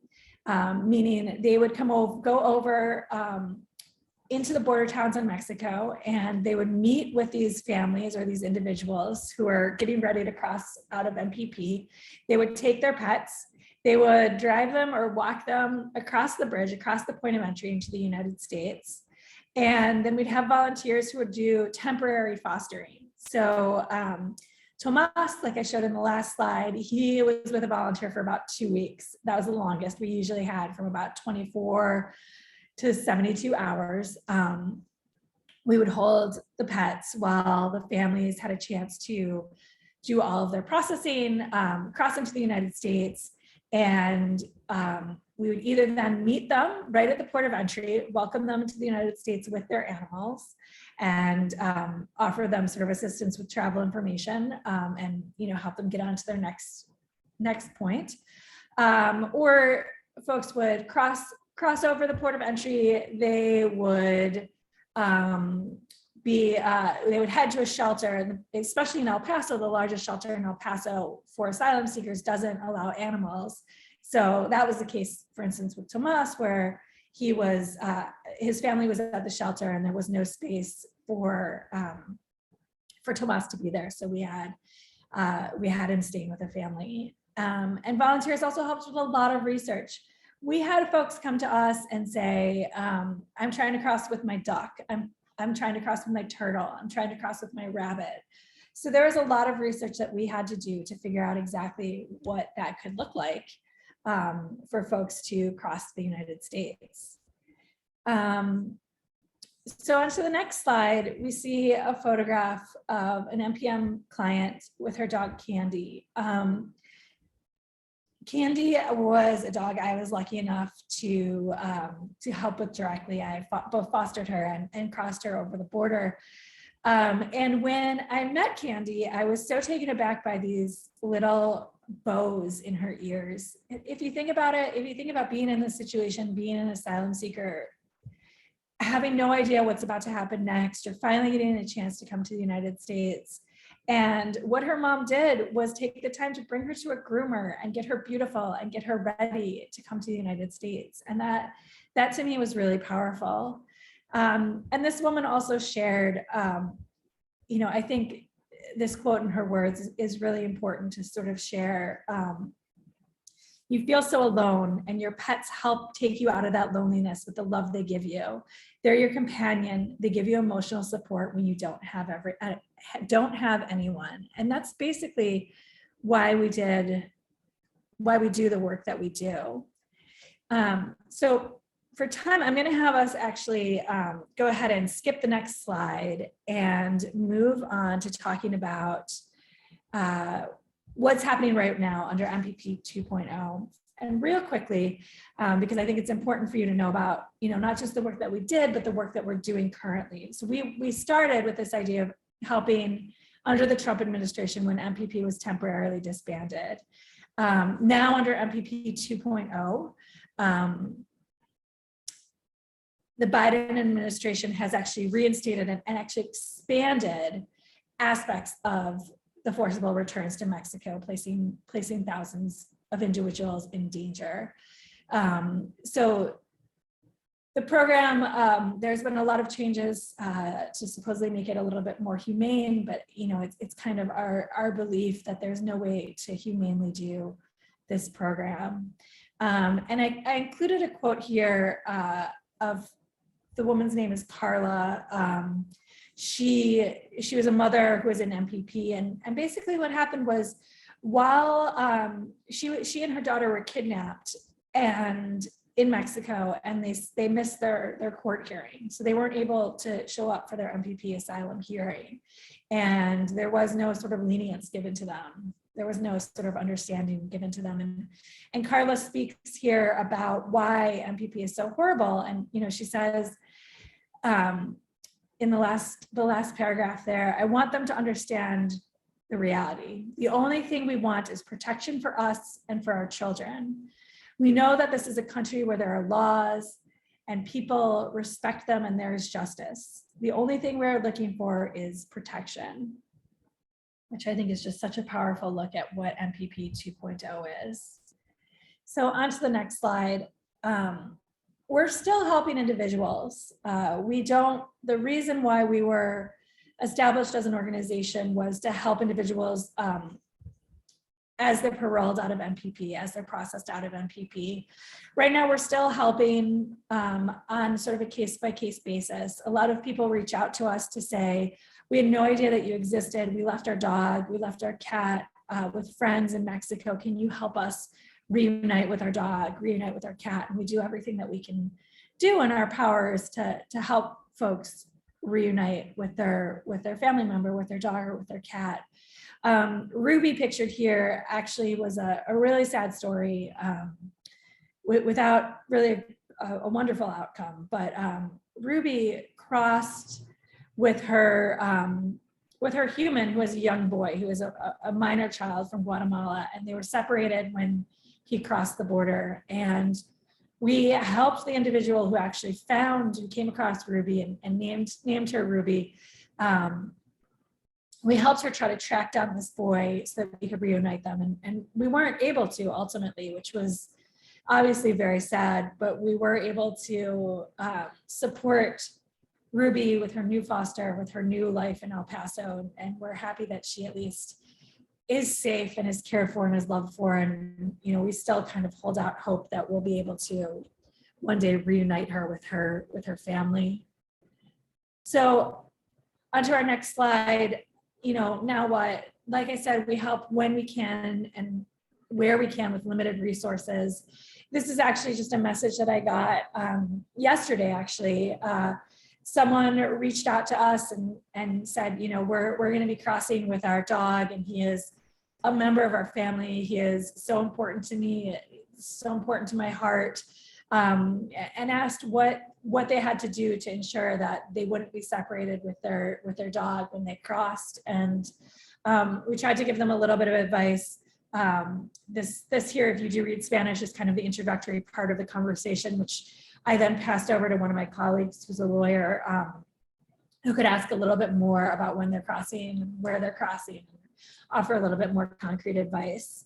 C: meaning they would go over into the border towns in Mexico, and they would meet with these families or these individuals who are getting ready to cross out of MPP. They would take their pets, they would drive them or walk them across the bridge, across the point of entry into the United States. And then we'd have volunteers who would do temporary fostering. So Tomas, like I showed in the last slide, he was with a volunteer for about 2 weeks. That was the longest we usually had, from about 24 to 72 hours. We would hold the pets while the families had a chance to do all of their processing, cross into the United States, and we would either then meet them right at the port of entry, welcome them to the United States with their animals, and offer them sort of assistance with travel information, and help them get on to their next point. Or folks would cross over the port of entry. They would they would head to a shelter, especially in El Paso. The largest shelter in El Paso for asylum seekers doesn't allow animals. So that was the case, for instance, with Tomas, where he was, his family was at the shelter and there was no space for Tomas to be there. So we had him staying with a family. And volunteers also helped with a lot of research. We had folks come to us and say, I'm trying to cross with my duck. I'm trying to cross with my turtle. I'm trying to cross with my rabbit. So there was a lot of research that we had to do to figure out exactly what that could look like for folks to cross the United States. So on to the next slide, we see a photograph of an NPM client with her dog, Candy. Candy was a dog I was lucky enough to help with directly. I both fostered her and crossed her over the border. And when I met Candy, I was so taken aback by these little bows in her ears. If you think about it, if you think about being in this situation, being an asylum seeker, having no idea what's about to happen next, or finally getting a chance to come to the United States. And what her mom did was take the time to bring her to a groomer and get her beautiful and get her ready to come to the United States. And that to me was really powerful. And this woman also shared, I think this quote in her words is really important to sort of share. You feel so alone, and your pets help take you out of that loneliness with the love they give you. They're your companion. They give you emotional support when you don't have anyone. And that's basically why we do the work that we do. So for time, I'm going to have us actually go ahead and skip the next slide and move on to talking about what's happening right now under MPP 2.0. And real quickly, because I think it's important for you to know about, not just the work that we did, but the work that we're doing currently. So we started with this idea of helping under the Trump administration when MPP was temporarily disbanded. Now under MPP 2.0, the Biden administration has actually reinstated and actually expanded aspects of the forcible returns to Mexico, placing thousands of individuals in danger. So the program, there's been a lot of changes to supposedly make it a little bit more humane, but it's kind of our belief that there's no way to humanely do this program. And I included a quote here of the woman's name is Carla. She was a mother who was in MPP, and basically what happened was while she and her daughter were kidnapped and in Mexico, and they missed their court hearing, so they weren't able to show up for their MPP asylum hearing, and there was no sort of lenience given to them. There was no sort of understanding given to them, and Carla speaks here about why MPP is so horrible, and she says. In the last paragraph there, I want them to understand the reality. The only thing we want is protection for us and for our children. We know that this is a country where there are laws and people respect them and there is justice. The only thing we're looking for is protection, which I think is just such a powerful look at what MPP 2.0 is. So on to the next slide. we're still helping individuals. The reason why we were established as an organization was to help individuals as they're paroled out of MPP, as they're processed out of MPP. Right now, we're still helping on sort of a case-by-case basis. A lot of people reach out to us to say, we had no idea that you existed. We left our dog, we left our cat with friends in Mexico. Can you help us reunite with our dog, reunite with our cat? And we do everything that we can do in our powers to help folks reunite with their family member, with their dog, or with their cat. Ruby, pictured here, actually was a really sad story without really a wonderful outcome. But Ruby crossed with her human, who was a young boy, who was a minor child from Guatemala, and they were separated when he crossed the border. And we helped the individual who actually came across Ruby and named her Ruby. We helped her try to track down this boy so that we could reunite them. And we weren't able to ultimately, which was obviously very sad, but we were able to support Ruby with her new foster, with her new life in El Paso. And we're happy that she at least is safe and is cared for and is loved for. And, you know, we still kind of hold out hope that we'll be able to one day reunite her with her family. So onto our next slide. You know, now what? Like I said, we help when we can and where we can with limited resources. This is actually just a message that I got yesterday, actually. Someone reached out to us and said, you know, we're going to be crossing with our dog, and he is a member of our family. He is so important to me, so important to my heart, and asked what they had to do to ensure that they wouldn't be separated with their dog when they crossed. And we tried to give them a little bit of advice. This here, if you do read Spanish, is kind of the introductory part of the conversation, which I then passed over to one of my colleagues who's a lawyer, who could ask a little bit more about when they're crossing, where they're crossing, and offer a little bit more concrete advice.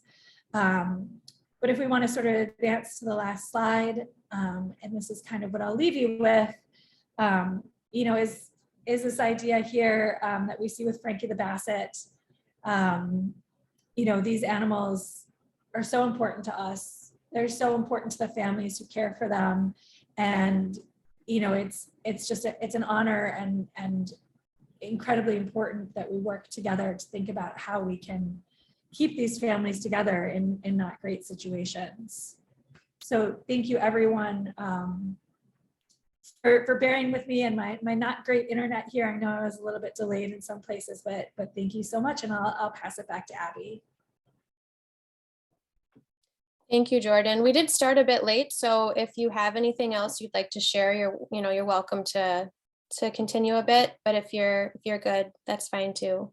C: But if we want to sort of advance to the last slide, and this is kind of what I'll leave you with, you know, is this idea here that we see with Frankie the Basset. You know, these animals are so important to us. They're so important to the families who care for them. And, you know, it's an honor and incredibly important that we work together to think about how we can keep these families together in not great situations. So thank you, everyone, for bearing with me and my not great internet here. I know I was a little bit delayed in some places, but thank you so much, and I'll pass it back to Abby.
A: Thank you, Jordyn. We did start a bit late, so if you have anything else you'd like to share, you're welcome to continue a bit. But if you're good, that's fine too.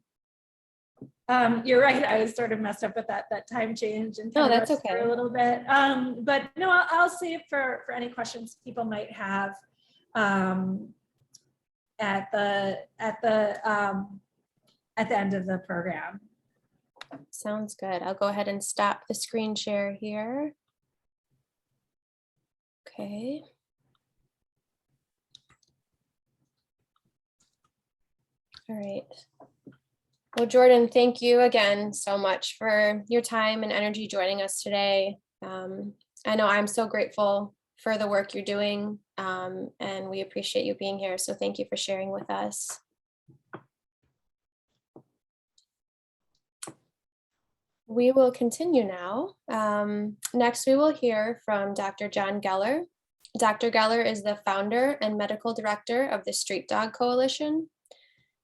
C: You're right. I was sort of messed up with that time change and
A: no, that's okay.
C: A little bit. But no, I'll save for any questions people might have at the end of the program.
A: Sounds good. I'll go ahead and stop the screen share here. Okay. All right. Well, Jordyn, thank you again so much for your time and energy joining us today. I know I'm so grateful for the work you're doing, and we appreciate you being here. So thank you for sharing with us. We will continue now. Next, we will hear from Dr. John Geller. Dr. Geller is the founder and medical director of the Street Dog Coalition.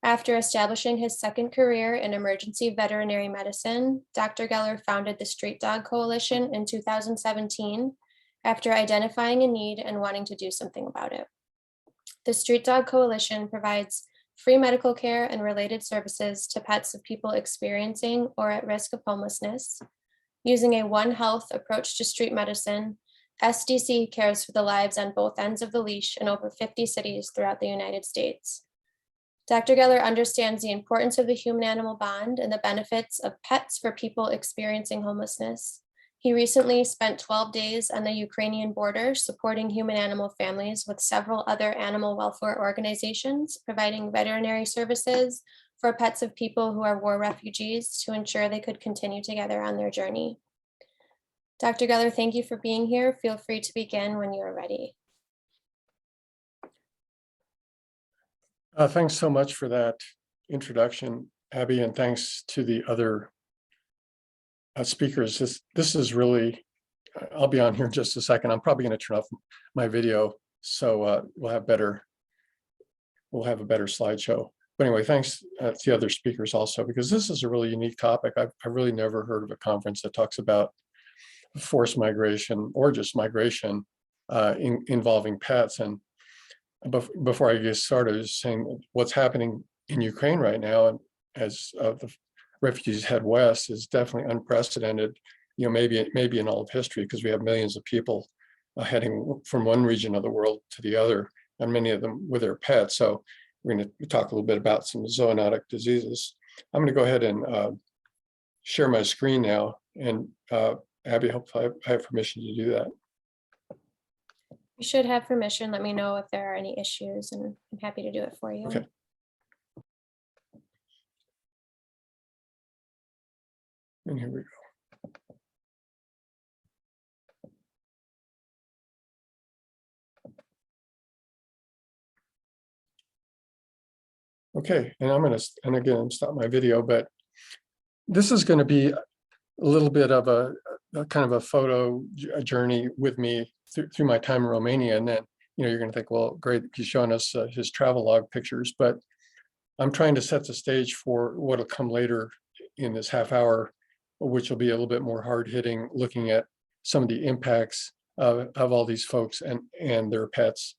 A: After establishing his second career in emergency veterinary medicine, Dr. Geller founded the Street Dog Coalition in 2017 after identifying a need and wanting to do something about it. The Street Dog Coalition provides free medical care and related services to pets of people experiencing or at risk of homelessness. Using a One Health approach to street medicine, SDC cares for the lives on both ends of the leash in over 50 cities throughout the United States. Dr. Geller understands the importance of the human-animal bond and the benefits of pets for people experiencing homelessness. He recently spent 12 days on the Ukrainian border supporting human-animal families with several other animal welfare organizations, providing veterinary services for pets of people who are war refugees to ensure they could continue together on their journey. Dr. Geller, thank you for being here. Feel free to begin when you are ready.
D: Thanks so much for that introduction, Abby, and thanks to the other speakers. This is really, I'll be on here in just a second. I'm probably going to turn off my video so we'll have a better slideshow. But anyway, thanks to the other speakers also, because this is a really unique topic. I've really never heard of a conference that talks about forced migration or just migration involving pets. And before I get started, I was saying what's happening in Ukraine right now, and as the refugees head west, is definitely unprecedented. You know, maybe in all of history, because we have millions of people heading from one region of the world to the other, and many of them with their pets. So we're going to talk a little bit about some zoonotic diseases. I'm going to go ahead and share my screen now, and Abby, hopefully I have permission to do that.
A: You should have permission. Let me know if there are any issues, and I'm happy to do it for you.
D: Okay. And here we go. Okay, and I'm stop my video, but this is going to be a little bit of a kind of a photo journey with me through my time in Romania. And then, you know, you're going to think, well, great, he's showing us his travel log pictures, but I'm trying to set the stage for what'll come later in this half hour, which will be a little bit more hard hitting, looking at some of the impacts of all these folks and their pets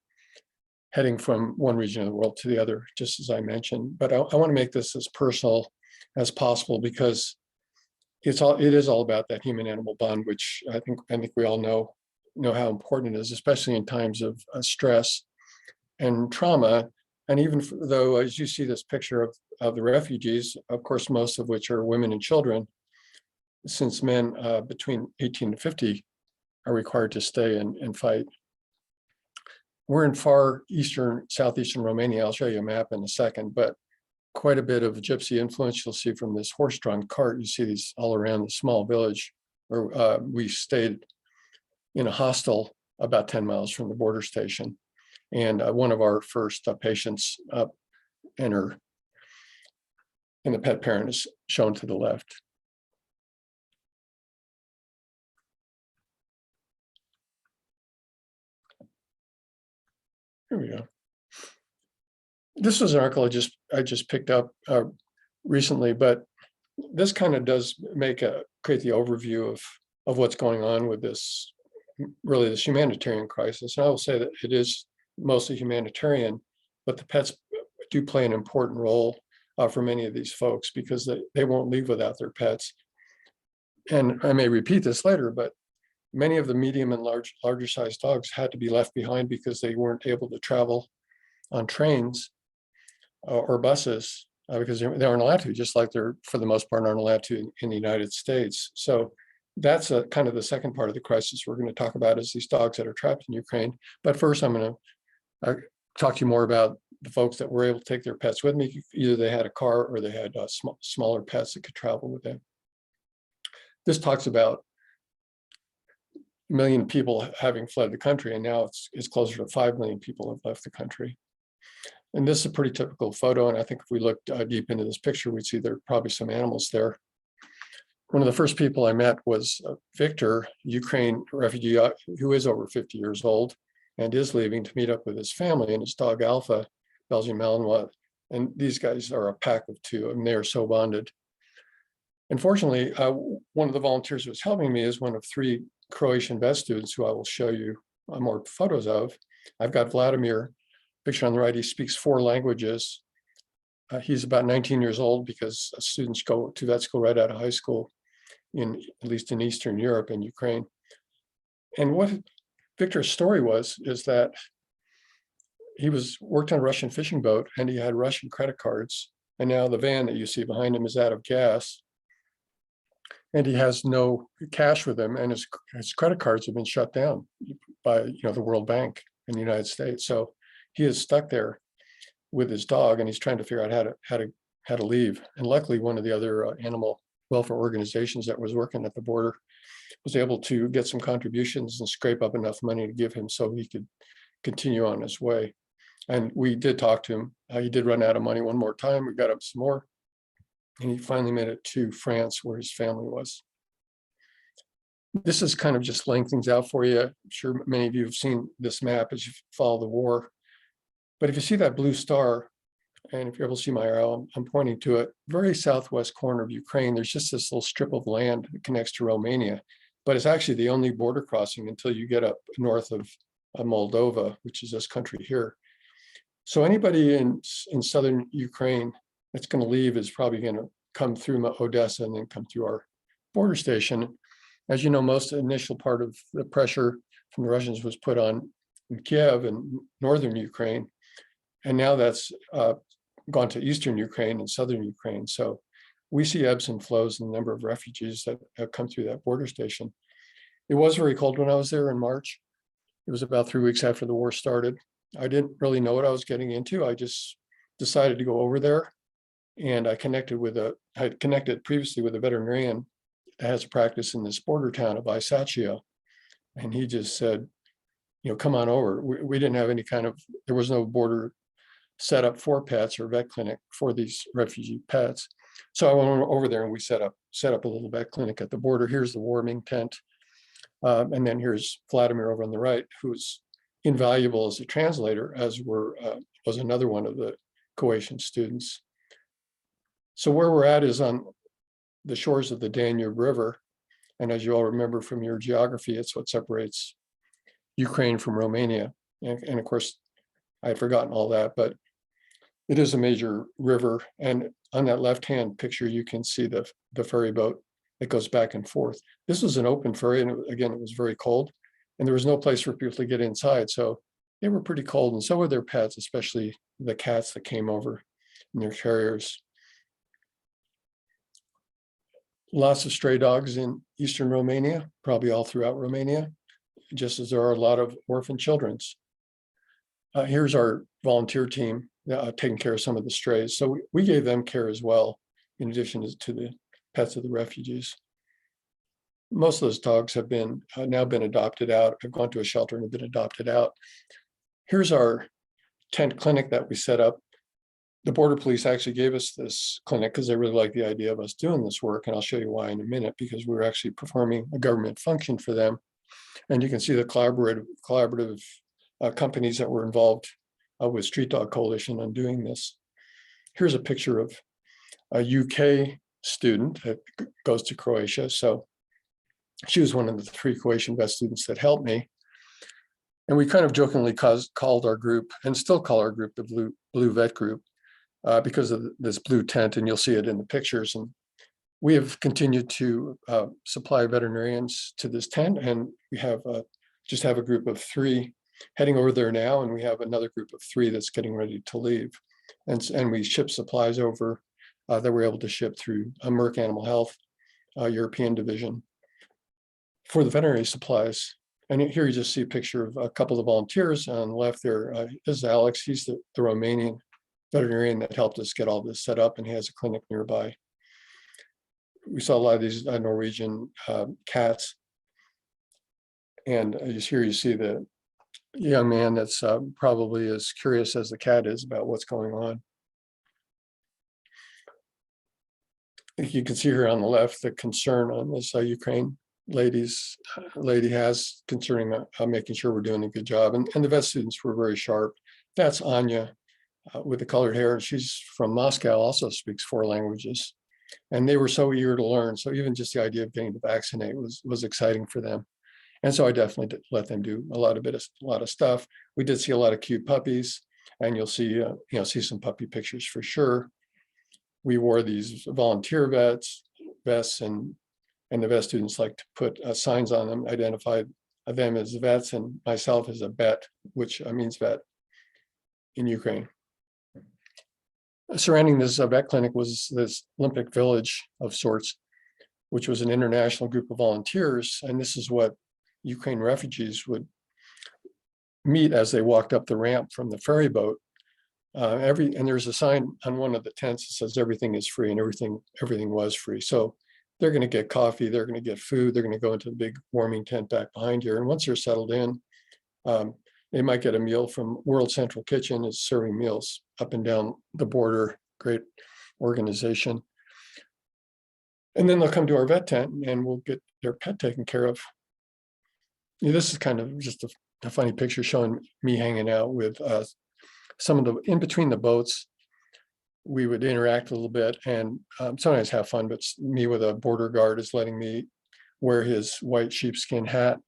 D: heading from one region of the world to the other, just as I mentioned. But I want to make this as personal as possible, because it is all about that human-animal bond, which I think we all know how important it is, especially in times of stress and trauma. And even though, as you see this picture of the refugees, of course, most of which are women and children, since men between 18 and 50 are required to stay and fight. We're in far eastern, southeastern Romania. I'll show you a map in a second, but quite a bit of gypsy influence you'll see from this horse-drawn cart. You see these all around the small village where we stayed in a hostel about 10 miles from the border station. And one of our first patients enter, and the pet parent is shown to the left. Here we go. This was an article I just picked up recently, but this kind of does create the overview of what's going on with this humanitarian crisis. And I will say that it is mostly humanitarian, but the pets do play an important role for many of these folks, because they won't leave without their pets. And I may repeat this later, but many of the medium and larger sized dogs had to be left behind because they weren't able to travel on trains or buses because they aren't allowed to, just like they're, for the most part, aren't allowed to in the United States. So that's kind of the second part of the crisis we're going to talk about, is these dogs that are trapped in Ukraine. But first, I'm going to talk to you more about the folks that were able to take their pets with me. Either they had a car or they had smaller pets that could travel with them. This talks about 1 million people having fled the country, and now it's closer to 5 million people have left the country. And this is a pretty typical photo, and I think if we look deep into this picture, we'd see there are probably some animals there. One of the first people I met was Victor, Ukraine refugee, who is over 50 years old and is leaving to meet up with his family and his dog Alpha, Belgian Malinois. And these guys are a pack of two, and they are so bonded. Unfortunately, one of the volunteers who was helping me is one of 3 Croatian vet students who I will show you more photos of. I've got Vladimir, picture on the right. He speaks 4 languages. He's about 19 years old, because students go to vet school right out of high school, at least in Eastern Europe and Ukraine. And what Victor's story is that he worked on a Russian fishing boat, and he had Russian credit cards. And now the van that you see behind him is out of gas. and he has no cash with him, and his credit cards have been shut down by the World Bank in the United States. So he is stuck there with his dog, and he's trying to figure out how to leave. And luckily, one of the other animal welfare organizations that was working at the border was able to get some contributions and scrape up enough money to give him so he could continue on his way. And we did talk to him. He did run out of money one more time. We got him some more, and he finally made it to France where his family was. This is kind of just laying things out for you. I'm sure many of you have seen this map as you follow the war. But if you see that blue star, and if you're able to see my arrow, I'm pointing to it, very southwest corner of Ukraine, there's just this little strip of land that connects to Romania, but it's actually the only border crossing until you get up north of Moldova, which is this country here. So anybody in southern Ukraine that's going to leave is probably going to come through Odessa and then come through our border station. As you know, most initial part of the pressure from the Russians was put on Kiev and northern Ukraine. And now that's gone to eastern Ukraine and southern Ukraine. So we see ebbs and flows in the number of refugees that have come through that border station. It was very cold when I was there in March. It was about 3 weeks after the war started. I didn't really know what I was getting into. I just decided to go over there. And I had connected previously with a veterinarian that has a practice in this border town of Isachia. And he just said, come on over. We didn't have there was no border set up for pets or vet clinic for these refugee pets. So I went over there and we set up a little vet clinic at the border. Here's the warming tent. And then here's Vladimir over on the right, who's invaluable as a translator, as was another one of the Croatian students. So where we're at is on the shores of the Danube River. And as you all remember from your geography, it's what separates Ukraine from Romania. And of course, I had forgotten all that, but it is a major river. And on that left-hand picture, you can see the ferry boat that goes back and forth. This was an open ferry, and again, it was very cold, and there was no place for people to get inside. So they were pretty cold, and so were their pets, especially the cats that came over in their carriers. Lots of stray dogs in eastern Romania, probably all throughout Romania, just as there are a lot of orphan children's. Here's our volunteer team taking care of some of the strays. So we gave them care as well, in addition to the pets of the refugees. Most of those dogs have been now been adopted out, have gone to a shelter and have been adopted out. Here's our tent clinic that we set up. The border police actually gave us this clinic because they really liked the idea of us doing this work. And I'll show you why in a minute, because we were actually performing a government function for them. And you can see the collaborative companies that were involved with Street Dog Coalition on doing this. Here's a picture of a UK student that goes to Croatia. So she was one of the 3 Croatian vet students that helped me. And we kind of jokingly called our group, and still call our group, the Blue Vet Group, because of this blue tent, and you'll see it in the pictures. And we have continued to supply veterinarians to this tent, and we have just have a group of 3 heading over there now, and we have another group of 3 that's getting ready to leave. And we ship supplies over that we're able to ship through Merck Animal Health European division for the veterinary supplies. And here you just see a picture of a couple of volunteers on the left there. This is Alex. He's the Romanian veterinarian that helped us get all this set up, and he has a clinic nearby. We saw a lot of these Norwegian cats. And just here you see the young man that's probably as curious as the cat is about what's going on. You can see here on the left the concern on this Ukraine lady has concerning making sure we're doing a good job. And the vet students were very sharp. That's Anya with the colored hair. She's from Moscow, also speaks 4 languages. And they were so eager to learn. So even just the idea of getting to vaccinate was exciting for them. And so I definitely did let them do a lot of stuff. We did see a lot of cute puppies, and you'll see see some puppy pictures for sure. We wore these volunteer vests, and the vet students like to put signs on them, identified them as vets and myself as a bet, which means vet in Ukraine. Surrounding this vet clinic was this Olympic village of sorts, which was an international group of volunteers. And this is what Ukraine refugees would meet as they walked up the ramp from the ferry boat. And there's a sign on one of the tents that says everything is free, and everything was free. So they're going to get coffee, they're going to get food, they're going to go into the big warming tent back behind here. And once they're settled in, they might get a meal from World Central Kitchen is serving meals up and down the border. Great organization. And then they'll come to our vet tent and we'll get their pet taken care of. This is kind of just a funny picture showing me hanging out with some of the, in between the boats, we would interact a little bit and sometimes have fun, but me with a border guard is letting me wear his white sheepskin hat.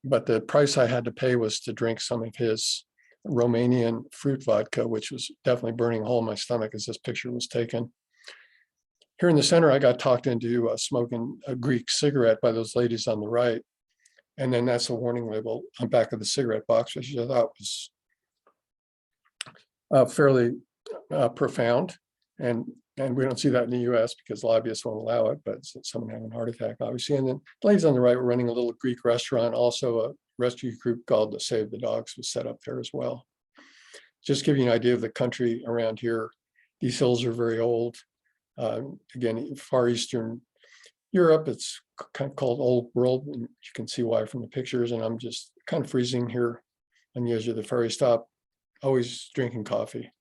D: But the price I had to pay was to drink some of his Romanian fruit vodka, which was definitely burning a hole in my stomach as this picture was taken. Here in the center, I got talked into smoking a Greek cigarette by those ladies on the right. And then that's a warning label on the back of the cigarette box, which I thought was fairly profound. And we don't see that in the US because lobbyists won't allow it, but someone having a heart attack, obviously. And then the ladies on the right were running a little Greek restaurant. Also a rescue group called the Save the Dogs was set up there as well. Just give you an idea of the country around here. These hills are very old. Again, far Eastern Europe, it's kind of called Old World. And you can see why from the pictures. And I'm just kind of freezing here on the edge of the ferry stop, always drinking coffee.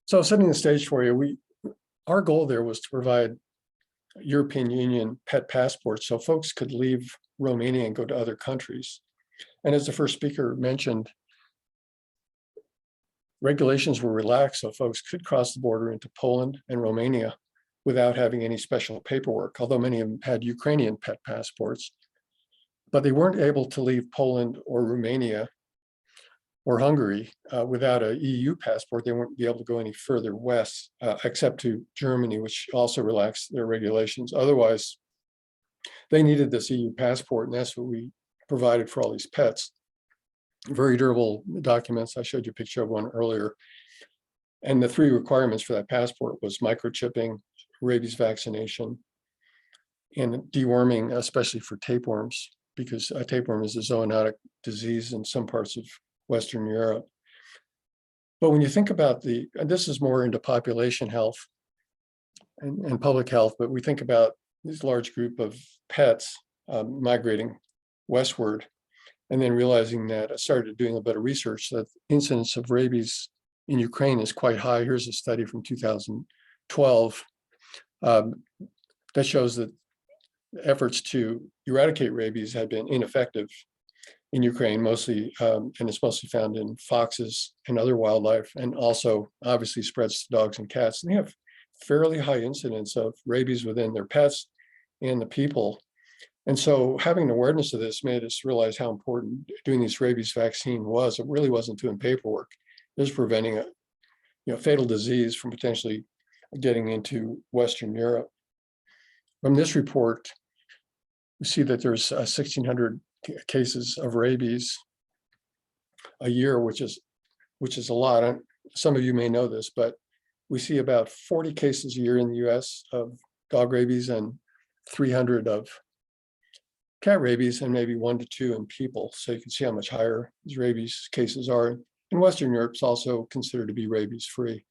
D: So setting the stage for you, our goal there was to provide European Union pet passports so folks could leave Romania and go to other countries. And as the first speaker mentioned, regulations were relaxed so folks could cross the border into Poland and Romania without having any special paperwork, although many of them had Ukrainian pet passports. But they weren't able to leave Poland or Romania or Hungary without an EU passport. They wouldn't be able to go any further west, except to Germany, which also relaxed their regulations. Otherwise, they needed this EU passport, and that's what we provided for all these pets. Very durable documents. I showed you a picture of one earlier. And the three requirements for that passport was microchipping, rabies vaccination, and deworming, especially for tapeworms, because tapeworm is a zoonotic disease in some parts of Western Europe. But when you think about and this is more into population health and public health, but we think about this large group of pets migrating westward, and then realizing that I started doing a bit of research that incidence of rabies in Ukraine is quite high. Here's a study from 2012 that shows that efforts to eradicate rabies had been ineffective in Ukraine, mostly, and it's mostly found in foxes and other wildlife, and also obviously spreads to dogs and cats. And they have fairly high incidence of rabies within their pets and the people. And so having awareness of this made us realize how important doing this rabies vaccine was. It really wasn't doing paperwork. It was preventing a fatal disease from potentially getting into Western Europe. From this report, we see that there's 1,600 cases of rabies a year, which is a lot. Some of you may know this, but we see about 40 cases a year in the US of dog rabies and 300 of cat rabies, and maybe 1 to 2 in people. So you can see how much higher these rabies cases are. In Western Europe, it's also considered to be rabies free.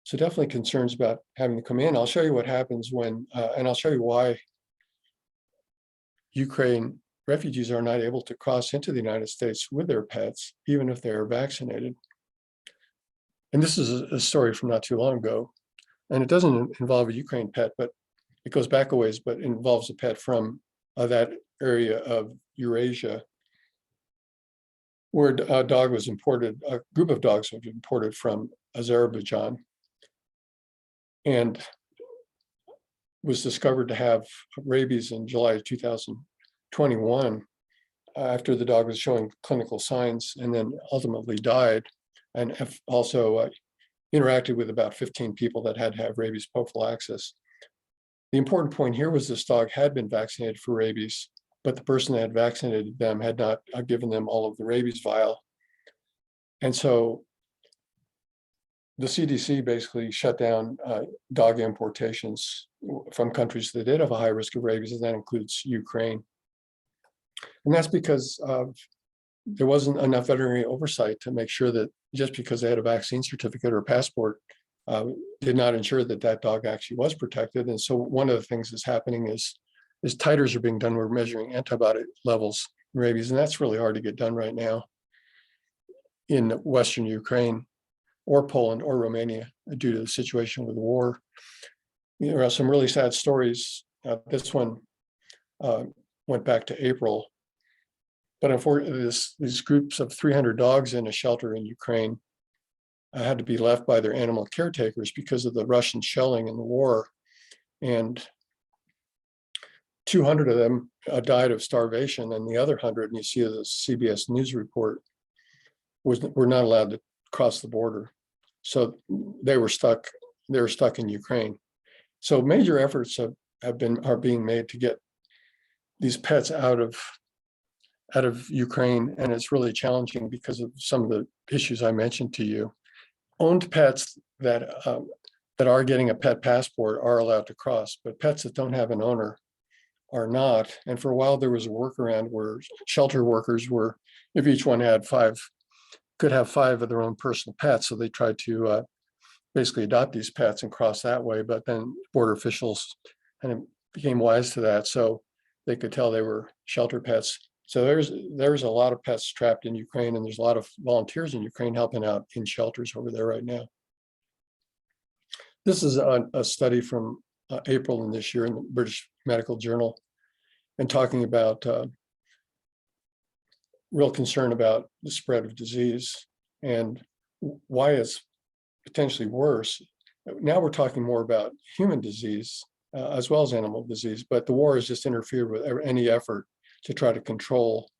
D: So definitely concerns about having to come in. I'll show you what happens when, and I'll show you why Ukraine refugees are not able to cross into the United States with their pets, even if they are vaccinated. And this is a story from not too long ago. And it doesn't involve a Ukraine pet, but it goes back a ways, but it involves a pet from that area of Eurasia, where a dog was imported, a group of dogs was imported from Azerbaijan and was discovered to have rabies in July of 2021 after the dog was showing clinical signs, and then ultimately died, and also interacted with about 15 people that had to have rabies prophylaxis. The important point here was this dog had been vaccinated for rabies, but the person that had vaccinated them had not given them all of the rabies vial. And so the CDC basically shut down dog importations from countries that did have a high risk of rabies, and that includes Ukraine. And that's because there wasn't enough veterinary oversight to make sure that just because they had a vaccine certificate or a passport did not ensure that that dog actually was protected. And so one of the things that's happening is titers are being done. We're measuring antibiotic levels in rabies, and that's really hard to get done right now in Western Ukraine or Poland or Romania due to the situation with the war. There are some really sad stories. This one went back to April. But unfortunately, these groups of 300 dogs in a shelter in Ukraine had to be left by their animal caretakers because of the Russian shelling in the war. And 200 of them died of starvation, and the other 100, and you see the CBS News report, were not allowed to cross the border. So they were stuck in Ukraine. So major efforts are being made to get these pets out of Ukraine, and it's really challenging because of some of the issues I mentioned to you. Owned pets that are getting a pet passport are allowed to cross, but pets that don't have an owner are not. And for a while there was a workaround where shelter workers were, if each one had could have 5 of their own personal pets, so they tried to basically adopt these pets and cross that way. But then border officials kind of became wise to that, so they could tell they were shelter pets. So there's a lot of pets trapped in Ukraine, and there's a lot of volunteers in Ukraine helping out in shelters over there right now. This is a study from April in this year in the British Medical Journal, and talking about real concern about the spread of disease and why it's potentially worse. Now we're talking more about human disease as well as animal disease, but the war has just interfered with any effort to try to control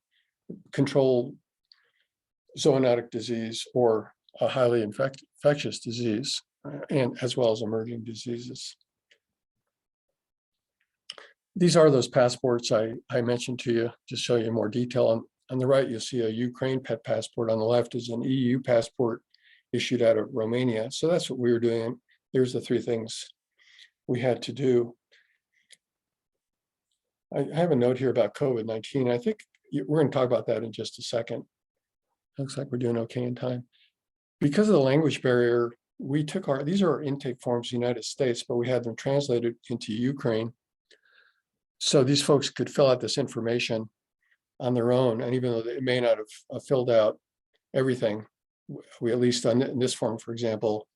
D: zoonotic disease or a highly infectious disease, and as well as emerging diseases. These are those passports I mentioned to you, just show you more detail. On the right, you'll see a Ukraine pet passport. On the left is an EU passport issued out of Romania. So that's what we were doing. There's the 3 things we had to do. I have a note here about COVID-19. I think we're going to talk about that in just a second. Looks like we're doing okay in time. Because of the language barrier, we took these are our intake forms in the United States, but we had them translated into Ukraine. So these folks could fill out this information on their own. And even though they may not have filled out everything, we at least in this form, for example,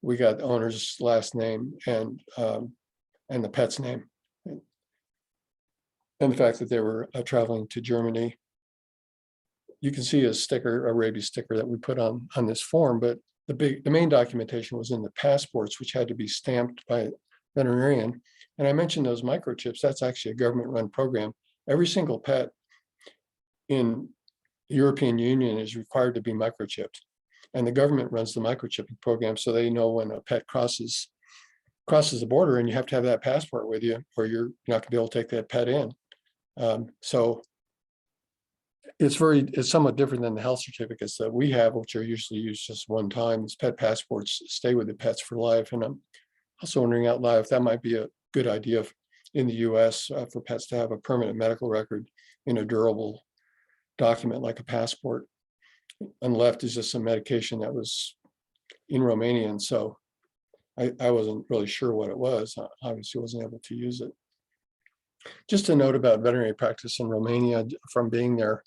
D: we got the owner's last name and the pet's name. And the fact that they were traveling to Germany. You can see a sticker, a rabies sticker that we put on this form, but the main documentation was in the passports, which had to be stamped by a veterinarian. And I mentioned those microchips. That's actually a government-run program. Every single pet in the European Union is required to be microchipped, and the government runs the microchipping program, so they know when a pet crosses the border, and you have to have that passport with you, or you're not going to be able to take that pet in. So it's somewhat different than the health certificates that we have, which are usually used just one time. These pet passports stay with the pets for life. And I'm also wondering out loud if that might be a good idea in the US for pets to have a permanent medical record in a durable document like a passport. On the left is just some medication that was in Romanian, so I wasn't really sure what it was. I obviously wasn't able to use it. Just a note about veterinary practice in Romania from being there.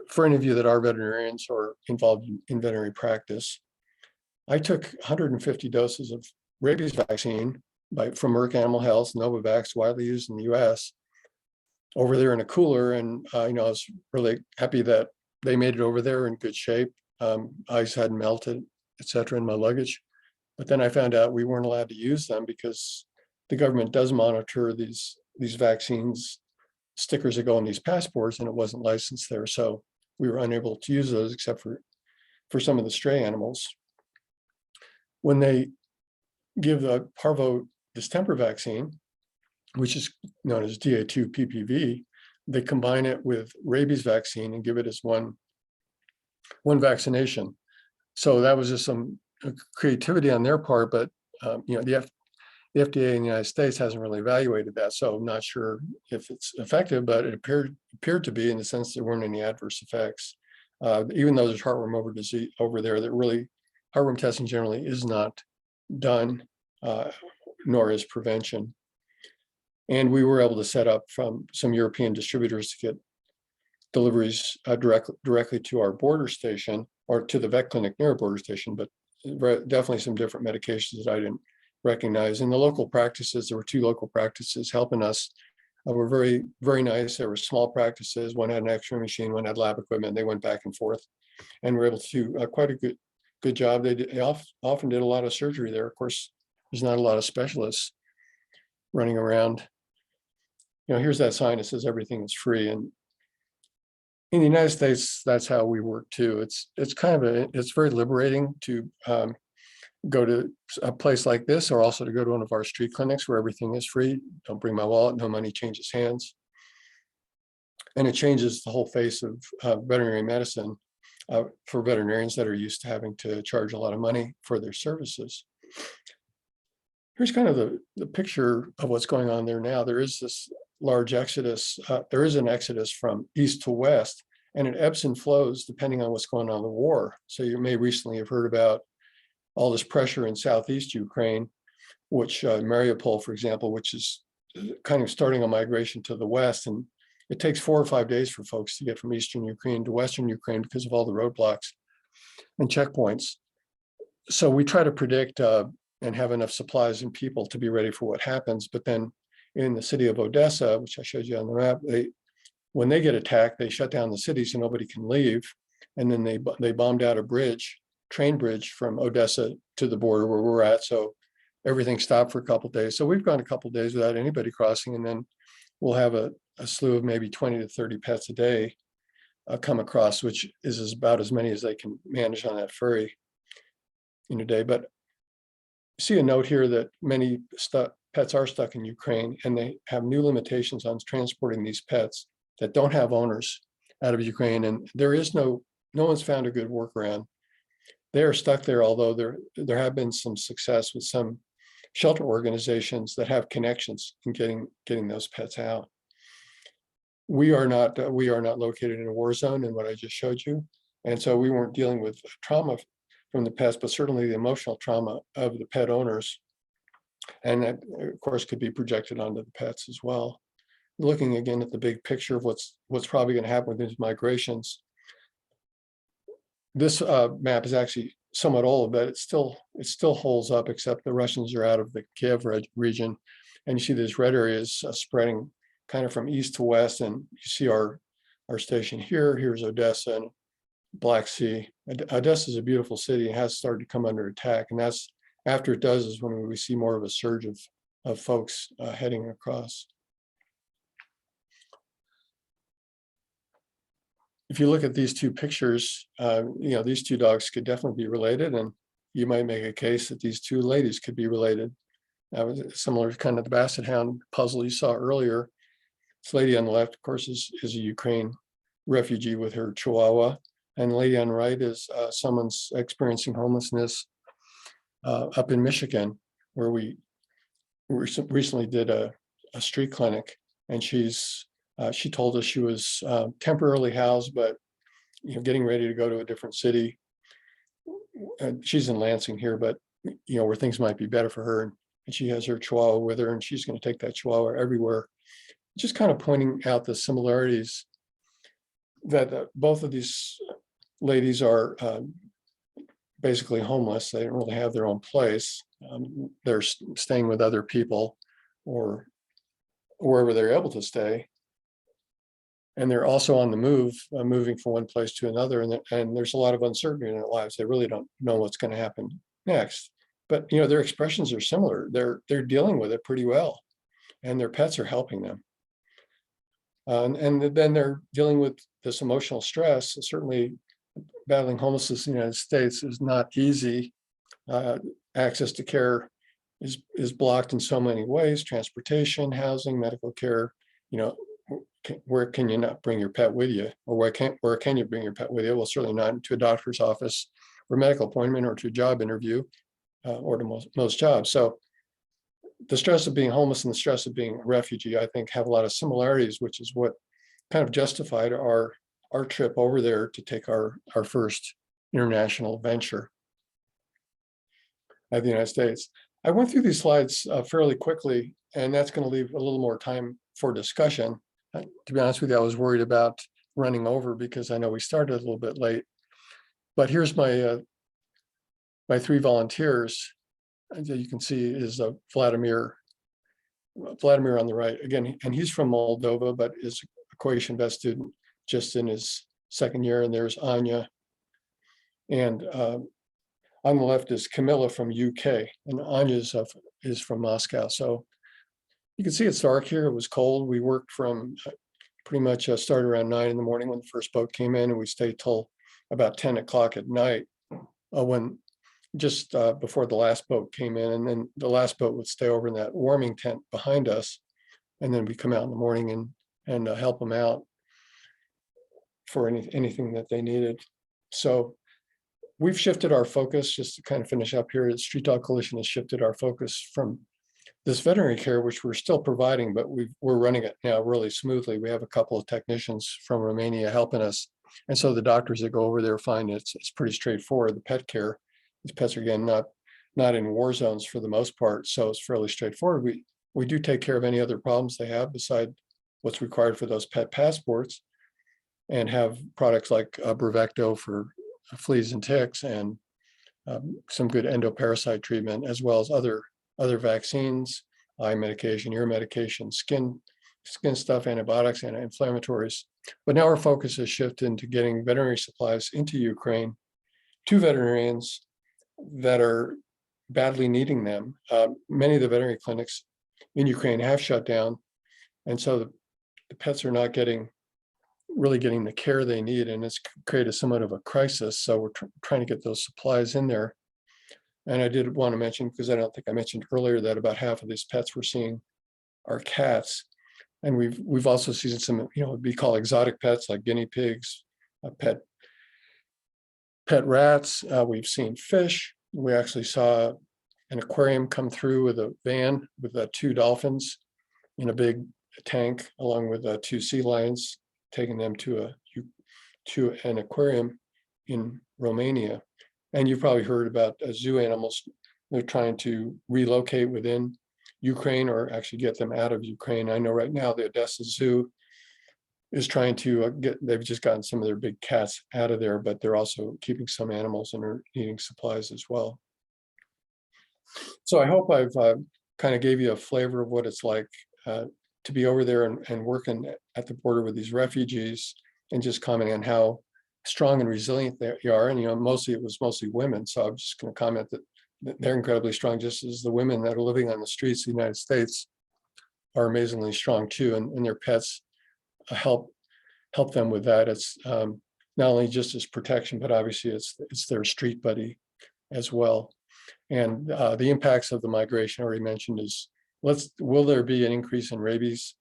D: For any of you that are veterinarians or involved in veterinary practice, I took 150 doses of rabies vaccine from Merck Animal Health, Novavax, widely used in the US, over there in a cooler. And I was really happy that they made it over there in good shape. Ice hadn't melted, etc., in my luggage. But then I found out we weren't allowed to use them because the government does monitor these vaccines, stickers that go on these passports, and it wasn't licensed there. So we were unable to use those except for some of the stray animals. When they give the parvo distemper vaccine, which is known as DA2 PPV, they combine it with rabies vaccine and give it as one vaccination. So that was just some creativity on their part, but the FDA in the United States hasn't really evaluated that, so I'm not sure if it's effective, but it appeared to be, in the sense there weren't any adverse effects. Even though there's heartworm over there, that really heartworm testing generally is not done, nor is prevention. And we were able to set up from some European distributors to get deliveries directly to our border station, or to the vet clinic near a border station, but definitely some different medications that I didn't recognize. And the local practices, there were 2 local practices helping us, were very, very nice. There were small practices. One had an X-ray machine, one had lab equipment. They went back and forth, and were able to do quite a good job. They often did a lot of surgery there. Of course, there's not a lot of specialists running around. Here's that sign that says everything is free. And in the United States, that's how we work too. It's kind of it's very liberating to go to a place like this, or also to go to one of our street clinics where everything is free. Don't bring my wallet, no money changes hands. And it changes the whole face of veterinary medicine for veterinarians that are used to having to charge a lot of money for their services. Here's kind of the picture of what's going on there now. There is this large exodus. There is an exodus from east to west, and it ebbs and flows depending on what's going on in the war. So you may recently have heard about all this pressure in southeast Ukraine, which Mariupol, for example, which is kind of starting a migration to the west. And it takes 4 or 5 days for folks to get from eastern Ukraine to western Ukraine because of all the roadblocks and checkpoints. So we try to predict and have enough supplies and people to be ready for what happens. But then in the city of Odessa, which I showed you on the map, when they get attacked, they shut down the city so nobody can leave. And then they bombed out a train bridge from Odessa to the border where we're at. So everything stopped for a couple of days. So we've gone a couple of days without anybody crossing, and then we'll have a slew of maybe 20 to 30 pets a day come across, which is about as many as they can manage on that ferry in a day. But see a note here that many pets are stuck in Ukraine, and they have new limitations on transporting these pets that don't have owners out of Ukraine. And there is no one's found a good workaround. They are stuck there, although there have been some success with some shelter organizations that have connections in getting those pets out. We are not located in a war zone in what I just showed you. And so we weren't dealing with trauma from the pets, but certainly the emotional trauma of the pet owners. And that, of course, could be projected onto the pets as well. Looking again at the big picture of what's probably going to happen with these migrations. This map is actually somewhat old, but it still holds up, except the Russians are out of the Kiev region. And you see these red areas spreading kind of from east to west. And you see our station here. Here's Odessa and Black Sea. Odessa is a beautiful city and has started to come under attack. And that's after it does is when we see more of a surge of folks heading across. If you look at these 2 pictures, these 2 dogs could definitely be related, and you might make a case that these 2 ladies could be related. That was similar to kind of the Basset Hound puzzle you saw earlier. This lady on the left, of course, is a Ukraine refugee with her Chihuahua, and the lady on the right is someone's experiencing homelessness up in Michigan, where we recently did a street clinic, and she told us she was temporarily housed, but getting ready to go to a different city. She's in Lansing here, but where things might be better for her. And she has her Chihuahua with her, and she's going to take that Chihuahua everywhere. Just kind of pointing out the similarities that both of these ladies are basically homeless. They don't really have their own place. They're staying with other people or wherever they're able to stay. And they're also on the move, moving from one place to another. And there's a lot of uncertainty in their lives. They really don't know what's going to happen next. But their expressions are similar. They're dealing with it pretty well, and their pets are helping them. And then they're dealing with this emotional stress. Certainly, battling homelessness in the United States is not easy. Access to care is blocked in so many ways: transportation, housing, medical care. Where can you not bring your pet with you, or where can you bring your pet with you? Well, certainly not into a doctor's office for medical appointment or to a job interview or to most jobs. So the stress of being homeless and the stress of being a refugee, I think, have a lot of similarities, which is what kind of justified our trip over there to take our first international venture at the United States. I went through these slides fairly quickly, and that's going to leave a little more time for discussion. To be honest with you, I was worried about running over because I know we started a little bit late. But here's my my 3 volunteers. As you can see is Vladimir on the right again, and he's from Moldova, but is a Croatian vet student just in his 2nd year. And there's Anya, and on the left is Camilla from UK, and Anya is from Moscow. So you can see it's dark here. It was cold. We worked from pretty much started around 9 in the morning when the first boat came in, and we stayed till about 10 o'clock at night when just before the last boat came in. And then the last boat would stay over in that warming tent behind us, and then we come out in the morning and help them out for anything that they needed. So we've shifted our focus, just to kind of finish up here. The Street Dog Coalition has shifted our focus from this veterinary care, which we're still providing, but we're running it now really smoothly. We have a couple of technicians from Romania helping us. And so the doctors that go over there find it's pretty straightforward. The pet care, these pets are, again, not in war zones for the most part, so it's fairly straightforward. We do take care of any other problems they have beside what's required for those pet passports, and have products like Bravecto for fleas and ticks, and some good endoparasite treatment, as well as other vaccines, eye medication, ear medication, skin stuff, antibiotics, anti-inflammatories. But now our focus has shifted into getting veterinary supplies into Ukraine to veterinarians that are badly needing them. Many of the veterinary clinics in Ukraine have shut down, and so the pets are not really getting the care they need, and it's created somewhat of a crisis. So we're trying to get those supplies in there. And I did want to mention, because I don't think I mentioned earlier, that about half of these pets we're seeing are cats, and we've also seen some, what we call exotic pets like guinea pigs, pet rats. We've seen fish. We actually saw an aquarium come through with a van with 2 dolphins in a big tank, along with 2 sea lions, taking them to an aquarium in Romania. And you've probably heard about zoo animals. They're trying to relocate within Ukraine, or actually get them out of Ukraine. I know right now the Odessa Zoo is trying to they've just gotten some of their big cats out of there, but they're also keeping some animals and are needing supplies as well. So I hope I've kind of gave you a flavor of what it's like to be over there and working at the border with these refugees, and just commenting on how strong and resilient they are. And, it was mostly women. So I'm just going to comment that they're incredibly strong, just as the women that are living on the streets of the United States are amazingly strong too. And their pets help them with that. It's not only just as protection, but obviously it's their street buddy as well. And the impacts of the migration already mentioned is, will there be an increase in rabies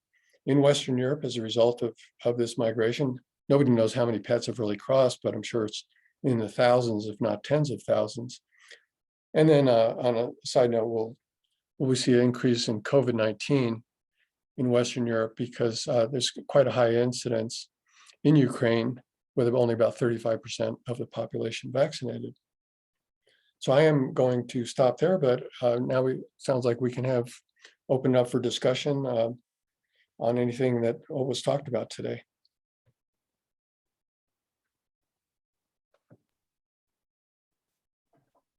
D: in Western Europe as a result of this migration? Nobody knows how many pets have really crossed, but I'm sure it's in the thousands, if not tens of thousands. And then on a side note, will we see an increase in COVID-19 in Western Europe, because there's quite a high incidence in Ukraine, with only about 35% of the population vaccinated. So I am going to stop there, but now sounds like we can have open up for discussion on anything that was talked about today.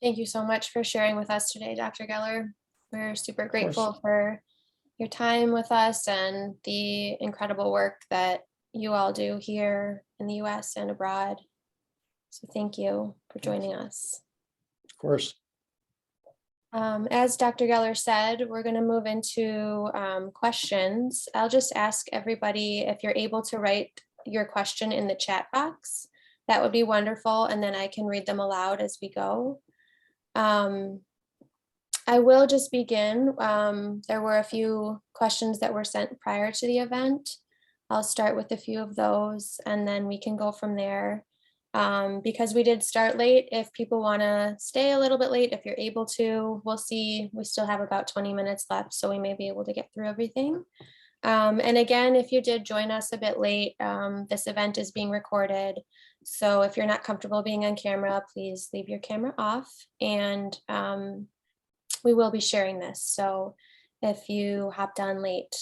A: Thank you so much for sharing with us today, Dr. Geller. We're super grateful for your time with us and the incredible work that you all do here in the US and abroad. So thank you for joining us.
D: Of course.
A: As Dr. Geller said, we're going to move into questions. I'll just ask everybody if you're able to write your question in the chat box. That would be wonderful, and then I can read them aloud as we go. I will just begin. There were a few questions that were sent prior to the event. I'll start with a few of those, and then we can go from there. Because we did start late, if people want to stay a little bit late, if you're able to, we'll see. We still have about 20 minutes left, so we may be able to get through everything. And again, if you did join us a bit late, this event is being recorded. So if you're not comfortable being on camera, please leave your camera off, and we will be sharing this. So if you hopped on late,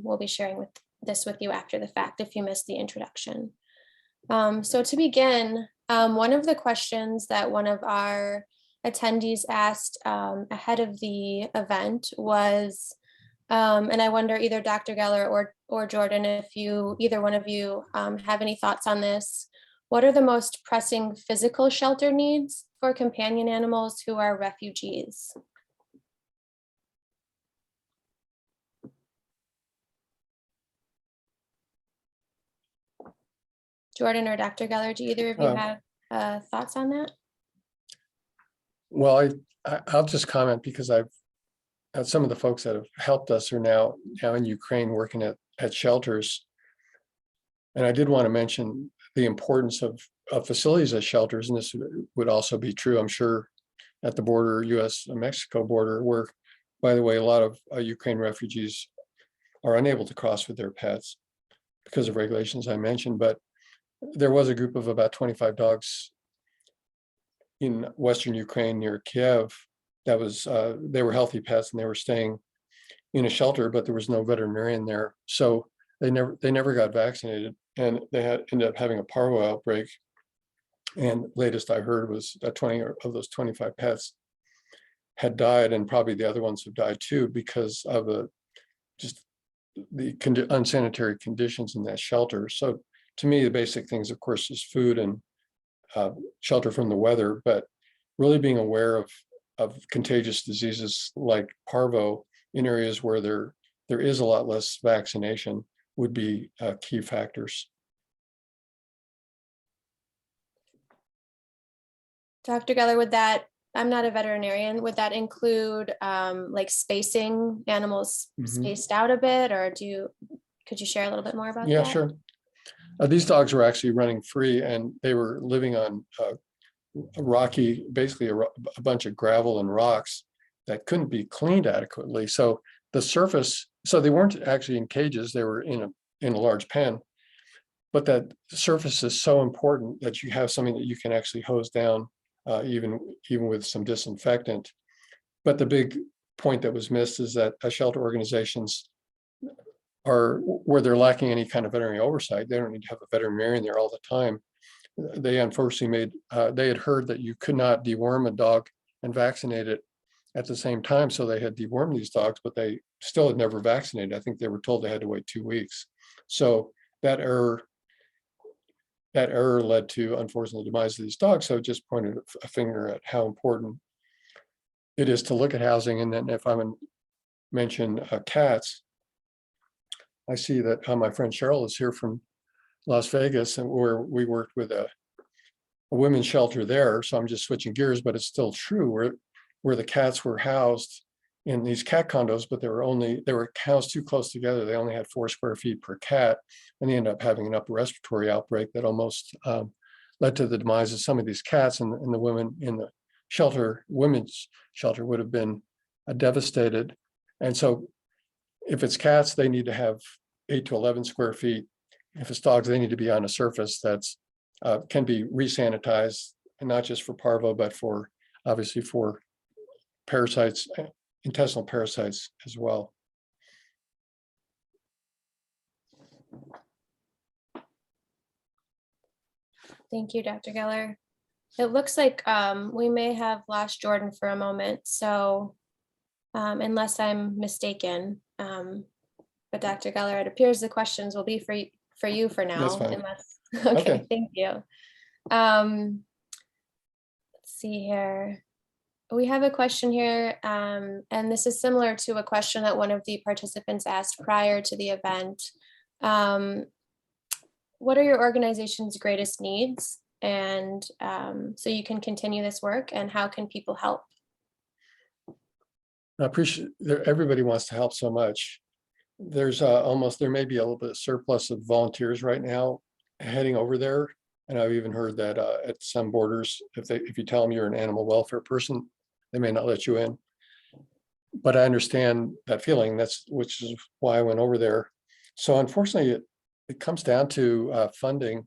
A: we'll be sharing this with you after the fact if you missed the introduction. So to begin, one of the questions that one of our attendees asked ahead of the event was, and I wonder either Dr. Geller or Jordyn, if either one of you have any thoughts on this. What are the most pressing physical shelter needs for companion animals who are refugees? Jordyn or Dr. Geller, do either of you have thoughts on that?
D: Well, I'll just comment because I've had some of the folks that have helped us are now in Ukraine working at shelters. And I did want to mention the importance of facilities as shelters, and this would also be true, I'm sure, at the border, US and Mexico border, where, by the way, a lot of Ukraine refugees are unable to cross with their pets because of regulations I mentioned. But there was a group of about 25 dogs in Western Ukraine near Kiev that was, they were healthy pets and they were staying in a shelter, but there was no veterinarian there. So they never got vaccinated, and they ended up having a parvo outbreak. And latest I heard was that 20 of those 25 pets had died, and probably the other ones have died too because of just the unsanitary conditions in that shelter. So to me, the basic things, of course, is food and shelter from the weather, but really being aware of contagious diseases like parvo in areas where there is a lot less vaccination would be key factors.
A: Dr. Geller, I'm not a veterinarian, would that include like spacing animals spaced out a bit, or could you share a little bit more about that?
D: Yeah, sure. These dogs were actually running free, and they were living on rocky, basically a bunch of gravel and rocks that couldn't be cleaned adequately. So the surface, so they weren't actually in cages, they were in a large pen, but that surface is so important that you have something that you can actually hose down, even with some disinfectant. But the big point that was missed is that shelter organizations are where they're lacking any kind of veterinary oversight. They don't need to have a veterinarian there all the time. They unfortunately they had heard that you could not deworm a dog and vaccinate it at the same time. So they had dewormed these dogs, but they still had never vaccinated. I think they were told they had to wait 2 weeks. So that error led to, unfortunately, the demise of these dogs. So it just pointed a finger at how important it is to look at housing. And then if I'm going to mention cats, I see that my friend Cheryl is here from Las Vegas, and where we worked with a women's shelter there. So I'm just switching gears, but it's still true where the cats were housed in these cat condos, but they were housed too close together. They only had 4 square feet per cat, and they ended up having an upper respiratory outbreak that almost led to the demise of some of these cats, and the women in the women's shelter would have been devastated. And so if it's cats, they need to have 8 to 11 square feet. If it's dogs, they need to be on a surface that's can be resanitized, and not just for parvo, but obviously for parasites, intestinal parasites as well.
A: Thank you, Dr. Geller. It looks like we may have lost Jordyn for a moment, so unless I'm mistaken, but Dr. Geller, it appears the questions will be for you for now.
D: That's fine.
A: Okay, thank you. Let's see here. We have a question here, and this is similar to a question that one of the participants asked prior to the event. What are your organization's greatest needs? And so you can continue this work, and how can people help?
D: I appreciate everybody wants to help so much. There's there may be a little bit of surplus of volunteers right now heading over there. And I've even heard that at some borders, if you tell them you're an animal welfare person, they may not let you in. But I understand that feeling. Which is why I went over there. So unfortunately, it comes down to funding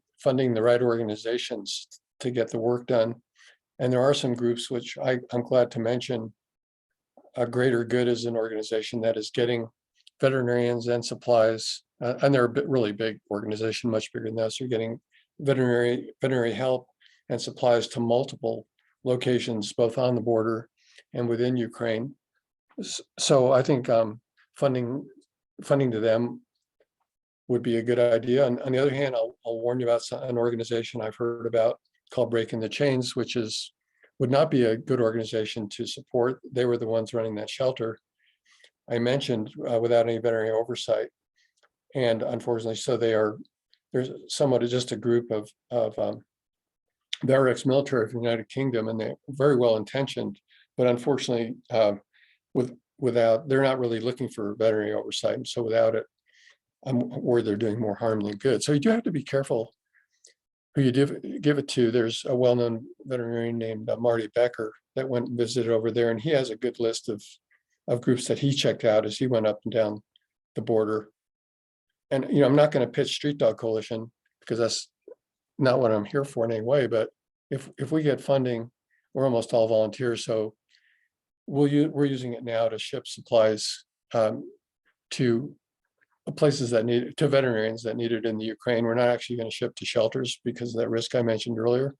D: the right organizations to get the work done. And there are some groups which I'm glad to mention. Greater Good is an organization that is getting veterinarians and supplies, and they're a really big organization, much bigger than us. They're getting veterinary help and supplies to multiple locations, both on the border and within Ukraine. So I think funding to them would be a good idea. And on the other hand, I'll warn you about an organization I've heard about called Breaking the Chains, which would not be a good organization to support. They were the ones running that shelter I mentioned without any veterinary oversight. And unfortunately, so there's somewhat just a group of they're ex-military from the United Kingdom, and they're very well intentioned, but unfortunately, without, they're not really looking for veterinary oversight. And so without it, I'm worried they're doing more harm than good. So you do have to be careful who you give it to. There's a well-known veterinarian named Marty Becker that went and visited over there, and he has a good list of groups that he checked out as he went up and down the border. And I'm not going to pitch Street Dog Coalition because that's not what I'm here for in any way. But if we get funding, we're almost all volunteers, so we're using it now to ship supplies to places that need, to veterinarians that need it in the Ukraine. We're not actually going to ship to shelters because of that risk I mentioned earlier.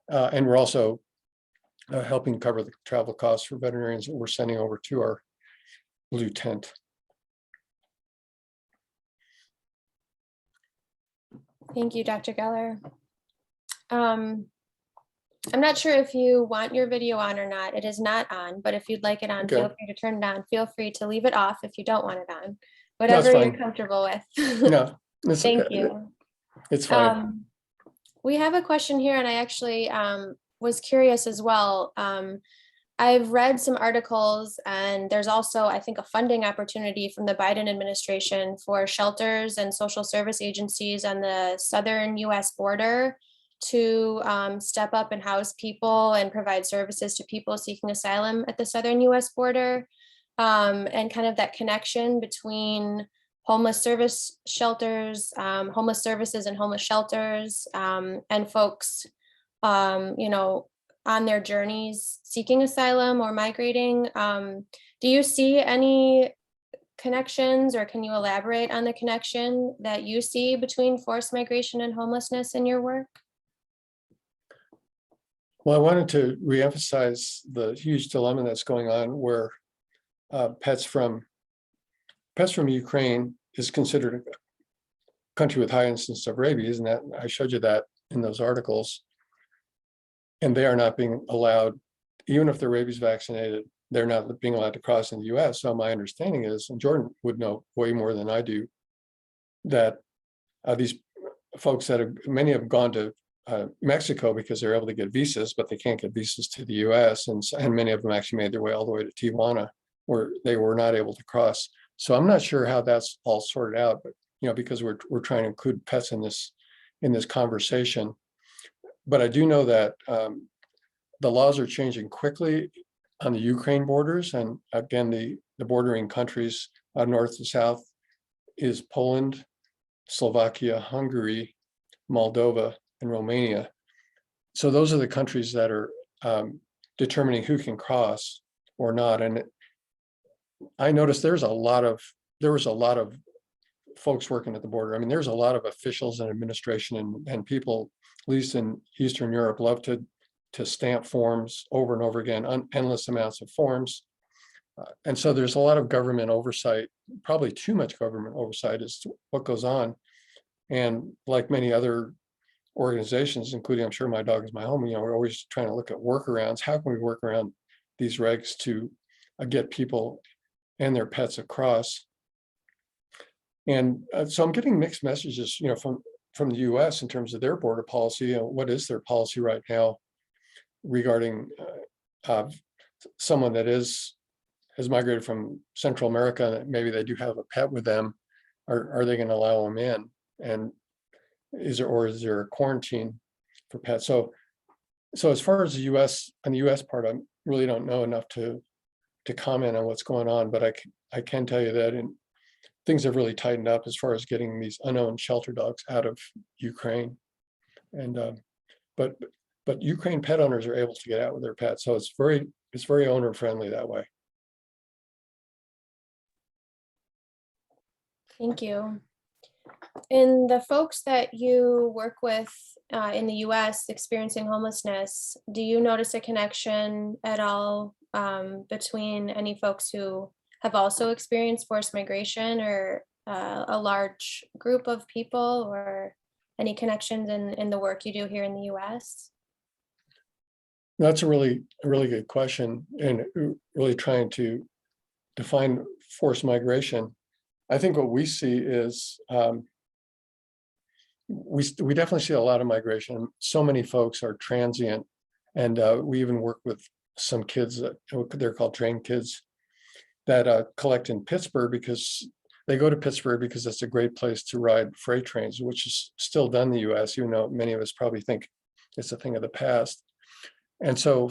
D: And we're also helping cover the travel costs for veterinarians that we're sending over to our blue tent.
A: Thank you, Dr. Geller. I'm not sure if you want your video on or not. It is not on, but if you'd like it on,
D: Okay.
A: feel free to turn it on. Feel free to leave it off if you don't want it on. Whatever you're comfortable with.
D: No,
A: Thank you.
D: It's fine.
A: We have a question here, and I actually was curious as well. I've read some articles, and there's also, I think, a funding opportunity from the Biden administration for shelters and social service agencies on the southern US border to step up and house people and provide services to people seeking asylum at the southern US border. And kind of that connection between homeless service shelters, homeless services and homeless shelters, and folks, on their journeys seeking asylum or migrating. Do you see any connections, or can you elaborate on the connection that you see between forced migration and homelessness in your work?
D: Well, I wanted to reemphasize the huge dilemma that's going on where pets from Ukraine is considered a country with high incidence of rabies, and that I showed you that in those articles. And they are not being allowed, even if they're rabies vaccinated, they're not being allowed to cross in the US. So my understanding is, and Jordyn would know way more than I do, that these folks many have gone to Mexico because they're able to get visas, but they can't get visas to the US. And many of them actually made their way all the way to Tijuana, where they were not able to cross. So I'm not sure how that's all sorted out, but because we're trying to include pets in this conversation. But I do know that the laws are changing quickly on the Ukraine borders. And again, the bordering countries north to south is Poland, Slovakia, Hungary, Moldova, and Romania. So those are the countries that are determining who can cross or not. And I noticed there was a lot of folks working at the border. I mean, there's a lot of officials and administration and people, at least in Eastern Europe, love to stamp forms over and over again, endless amounts of forms. And so there's a lot of government oversight, probably too much government oversight as to what goes on. And like many other organizations, including, I'm sure My Dog Is My Home, we're always trying to look at workarounds. How can we work around these regs to get people and their pets across? And so I'm getting mixed messages, from the US in terms of their border policy. What is their policy right now regarding someone that has migrated from Central America, and maybe they do have a pet with them? Are they going to allow them in? And is there a quarantine? for pets. So as far as the U.S. on the U.S. part, I really don't know enough to comment on what's going on, but I can tell you that things have really tightened up as far as getting these unowned shelter dogs out of Ukraine. And but Ukraine pet owners are able to get out with their pets, so it's very owner friendly that way.
A: Thank you. In the folks that you work with in the US experiencing homelessness, do you notice a connection at all between any folks who have also experienced forced migration, or a large group of people, or any connections in the work you do here in the US?
D: That's a really good question, and really trying to define forced migration. I think what we see is we definitely see a lot of migration. So many folks are transient, and we even work with some kids that they're called train kids that collect in Pittsburgh, because they go to Pittsburgh because it's a great place to ride freight trains, which is still done in the US, even though many of us probably think it's a thing of the past. And so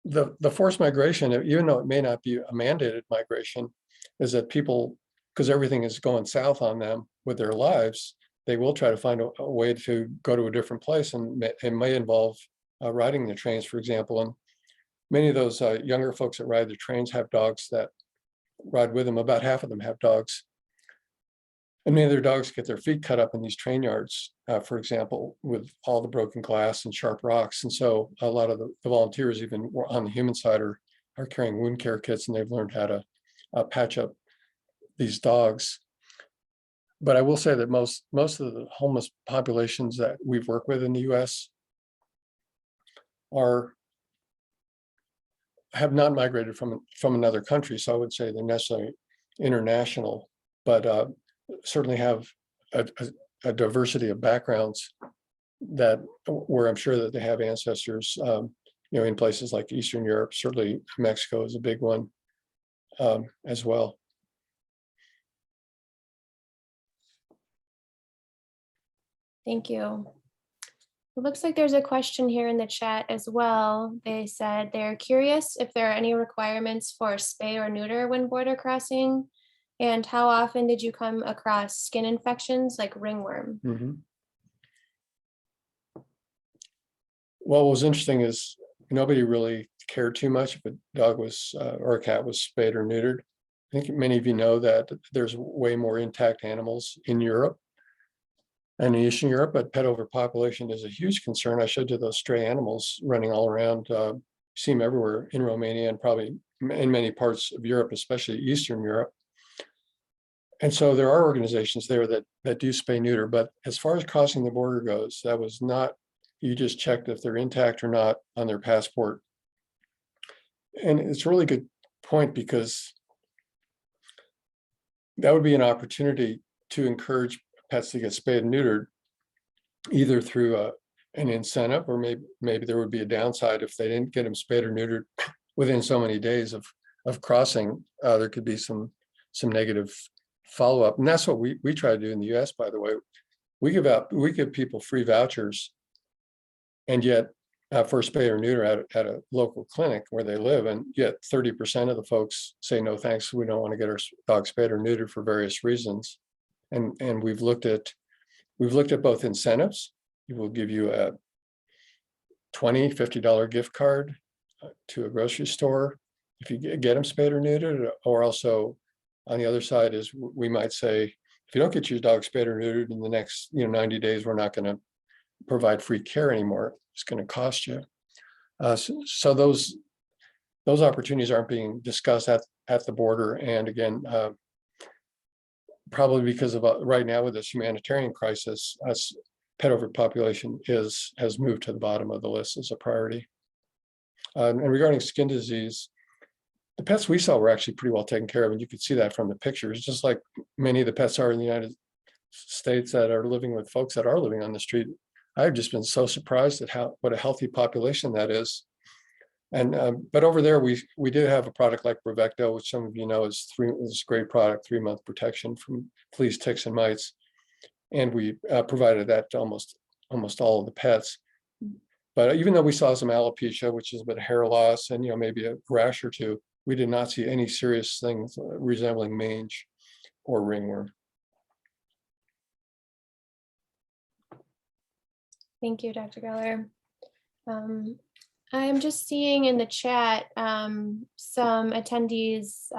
D: the forced migration, even though it may not be a mandated migration, is that people, because everything is going south on them with their lives, they will try to find a way to go to a different place, and it may involve riding the trains, for example. And many of those younger folks that ride the trains have dogs that ride with them. About half of them have dogs. And many of their dogs get their feet cut up in these train yards, for example, with all the broken glass and sharp rocks. And so a lot of the volunteers, even on the human side, are carrying wound care kits, and they've learned how to patch up these dogs. But I will say that most of the homeless populations that we've worked with in the US have not migrated from another country. So I would say they're necessarily international, but certainly have a diversity of backgrounds where I'm sure that they have ancestors, in places like Eastern Europe. Certainly Mexico is a big one as well.
A: Thank you. It looks like there's a question here in the chat as well. They said they're curious if there are any requirements for spay or neuter when border crossing, and how often did you come across skin infections like ringworm?
D: Mm-hmm. Well, what was interesting is nobody really cared too much if a dog was or a cat was spayed or neutered. I think many of you know that there's way more intact animals in Europe and in Eastern Europe, but pet overpopulation is a huge concern. I showed you those stray animals running all around. You see them everywhere in Romania and probably in many parts of Europe, especially Eastern Europe. And so there are organizations there that do spay neuter, but as far as crossing the border goes, that was not, you just checked if they're intact or not on their passport. And it's a really good point, because that would be an opportunity to encourage pets to get spayed and neutered, either through an incentive, or maybe there would be a downside if they didn't get them spayed or neutered within so many days of crossing. There could be some negative follow-up, and that's what we try to do in the US. By the way, we give people free vouchers, and yet for spay or neuter at a local clinic where they live, and yet 30% of the folks say no thanks, we don't want to get our dog spayed or neutered for various reasons. And we've looked at both incentives. We will give you a $20, $50 gift card to a grocery store if you get them spayed or neutered, or also on the other side is we might say, if you don't get your dog spayed or neutered in the next 90 days, we're not going to provide free care anymore. It's going to cost you. So those opportunities aren't being discussed at the border. And again, probably because of right now with this humanitarian crisis, pet overpopulation has moved to the bottom of the list as a priority. And regarding skin disease, the pets we saw were actually pretty well taken care of, and you could see that from the pictures, just like many of the pets are in the United States that are living with folks that are living on the street. I've just been so surprised at what a healthy population that is. And but over there, we did have a product like Bravecto, which some of you know is a great product, 3-month protection from fleas, ticks, and mites. And we provided that to almost almost all of the pets. But even though we saw some alopecia, which is a bit of hair loss and, maybe a rash or two, we did not see any serious things resembling mange or ringworm.
A: Thank you, Dr. Geller. I'm just seeing in the chat some attendees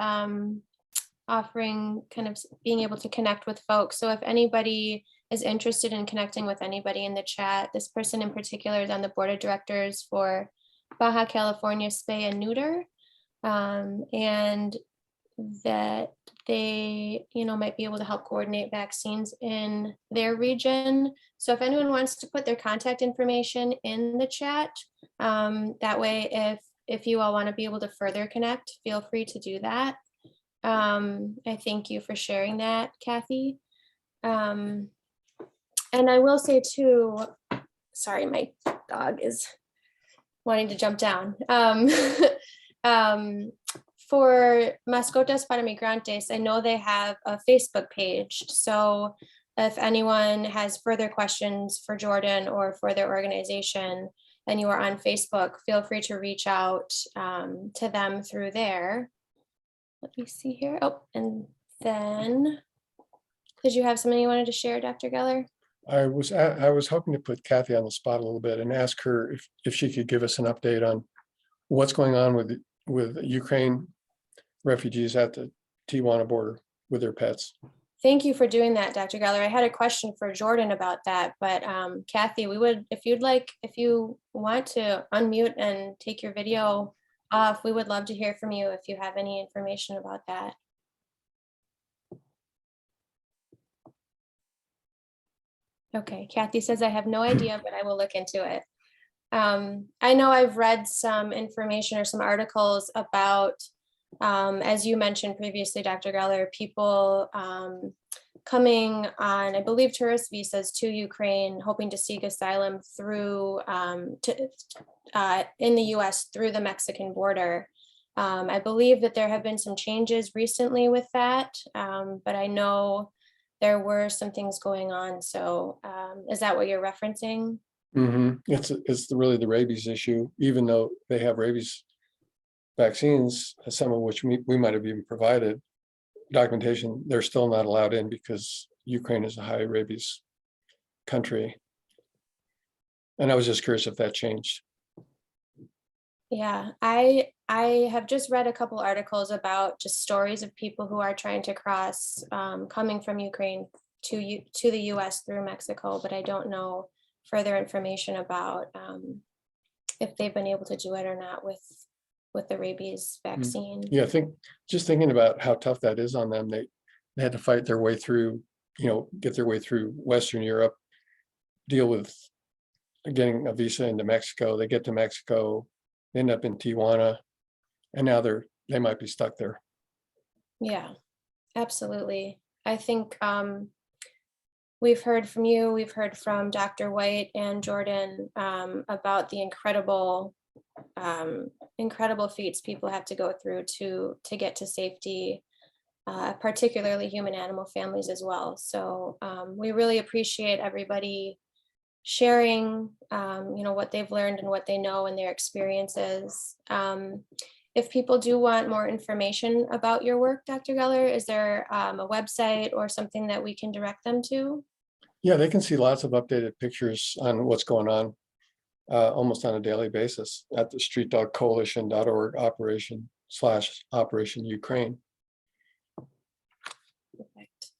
A: offering kind of being able to connect with folks. So if anybody is interested in connecting with anybody in the chat, this person in particular is on the board of directors for Baja California Spay and Neuter, and that they, might be able to help coordinate vaccines in their region. So if anyone wants to put their contact information in the chat, that way, if you all want to be able to further connect, feel free to do that. I thank you for sharing that, Kathy. And I will say too, sorry, my dog is wanting to jump down. For Mascotas para Migrantes, I know they have a Facebook page. So if anyone has further questions for Jordyn or for their organization and you are on Facebook, feel free to reach out to them through there. Let me see here. Oh, and then did you have something you wanted to share, Dr. Geller?
D: I was hoping to put Kathy on the spot a little bit and ask her if she could give us an update on what's going on with Ukraine refugees at the Tijuana border with their pets.
A: Thank you for doing that, Dr. Geller. I had a question for Jordyn about that, but Kathy, we would, if you want to unmute and take your video off, we would love to hear from you if you have any information about that. Okay, Kathy says, I have no idea, but I will look into it. I know I've read some information or some articles about, as you mentioned previously, Dr. Geller, people coming on, I believe, tourist visas to Ukraine, hoping to seek asylum through in the US through the Mexican border. I believe that there have been some changes recently with that, but I know there were some things going on. So is that what you're referencing?
D: Mm-hmm. It's really the rabies issue, even though they have rabies vaccines, some of which we might have even provided documentation, they're still not allowed in because Ukraine is a high rabies country. And I was just curious if that changed.
A: Yeah, I have just read a couple articles about just stories of people who are trying to cross, coming from Ukraine to the US through Mexico, but I don't know further information about if they've been able to do it or not with the rabies vaccine.
D: Yeah, just thinking about how tough that is on them. They had to fight their way through, get their way through Western Europe, deal with getting a visa into Mexico. They get to Mexico, end up in Tijuana, and now they might be stuck there. Yeah,
A: absolutely. I think we've heard from you, we've heard from Dr. White and Jordyn about the incredible feats people have to go through to get to safety, particularly human animal families as well. So we really appreciate everybody sharing, what they've learned and what they know and their experiences. If people do want more information about your work, Dr. Geller, is there a website or something that we can direct them to?
D: Yeah, they can see lots of updated pictures on what's going on almost on a daily basis at the streetdogcoalition.org Operation Ukraine.
A: Perfect.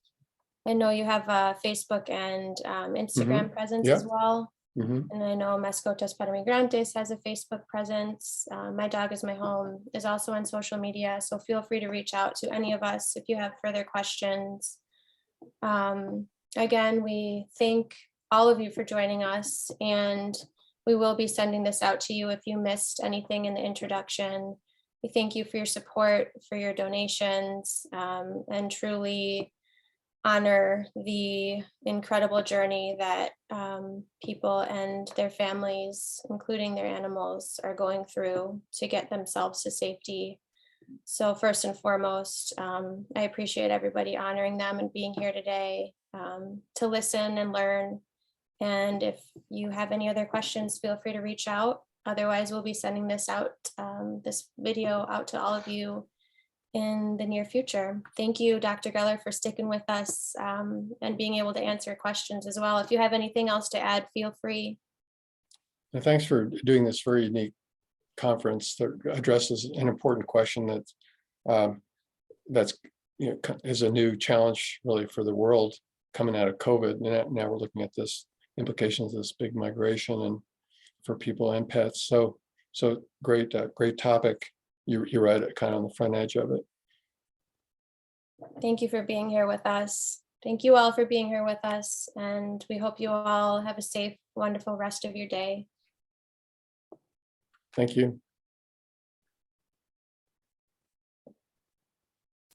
A: I know you have a Facebook and Instagram presence as well. And I know Mascotas para Migrantes has a Facebook presence. My Dog is My Home is also on social media. So feel free to reach out to any of us if you have further questions. Again, we thank all of you for joining us, and we will be sending this out to you if you missed anything in the introduction. We thank you for your support, for your donations, and truly honor the incredible journey that people and their families, including their animals, are going through to get themselves to safety. So first and foremost, I appreciate everybody honoring them and being here today to listen and learn And if you have any other questions, feel free to reach out. Otherwise, we'll be sending this out, this video out to all of you in the near future. Thank you, Dr. Geller, for sticking with us and being able to answer questions as well. If you have anything else to add, feel free.
D: And thanks for doing this very unique conference that addresses an important question that's is a new challenge really for the world coming out of COVID. And now we're looking at this implications of this big migration and for people and pets. So great, great topic. You're right, kind of on the front edge of it.
A: Thank you for being here with us. Thank you all for being here with us. And we hope you all have a safe, wonderful rest of your day.
D: Thank you.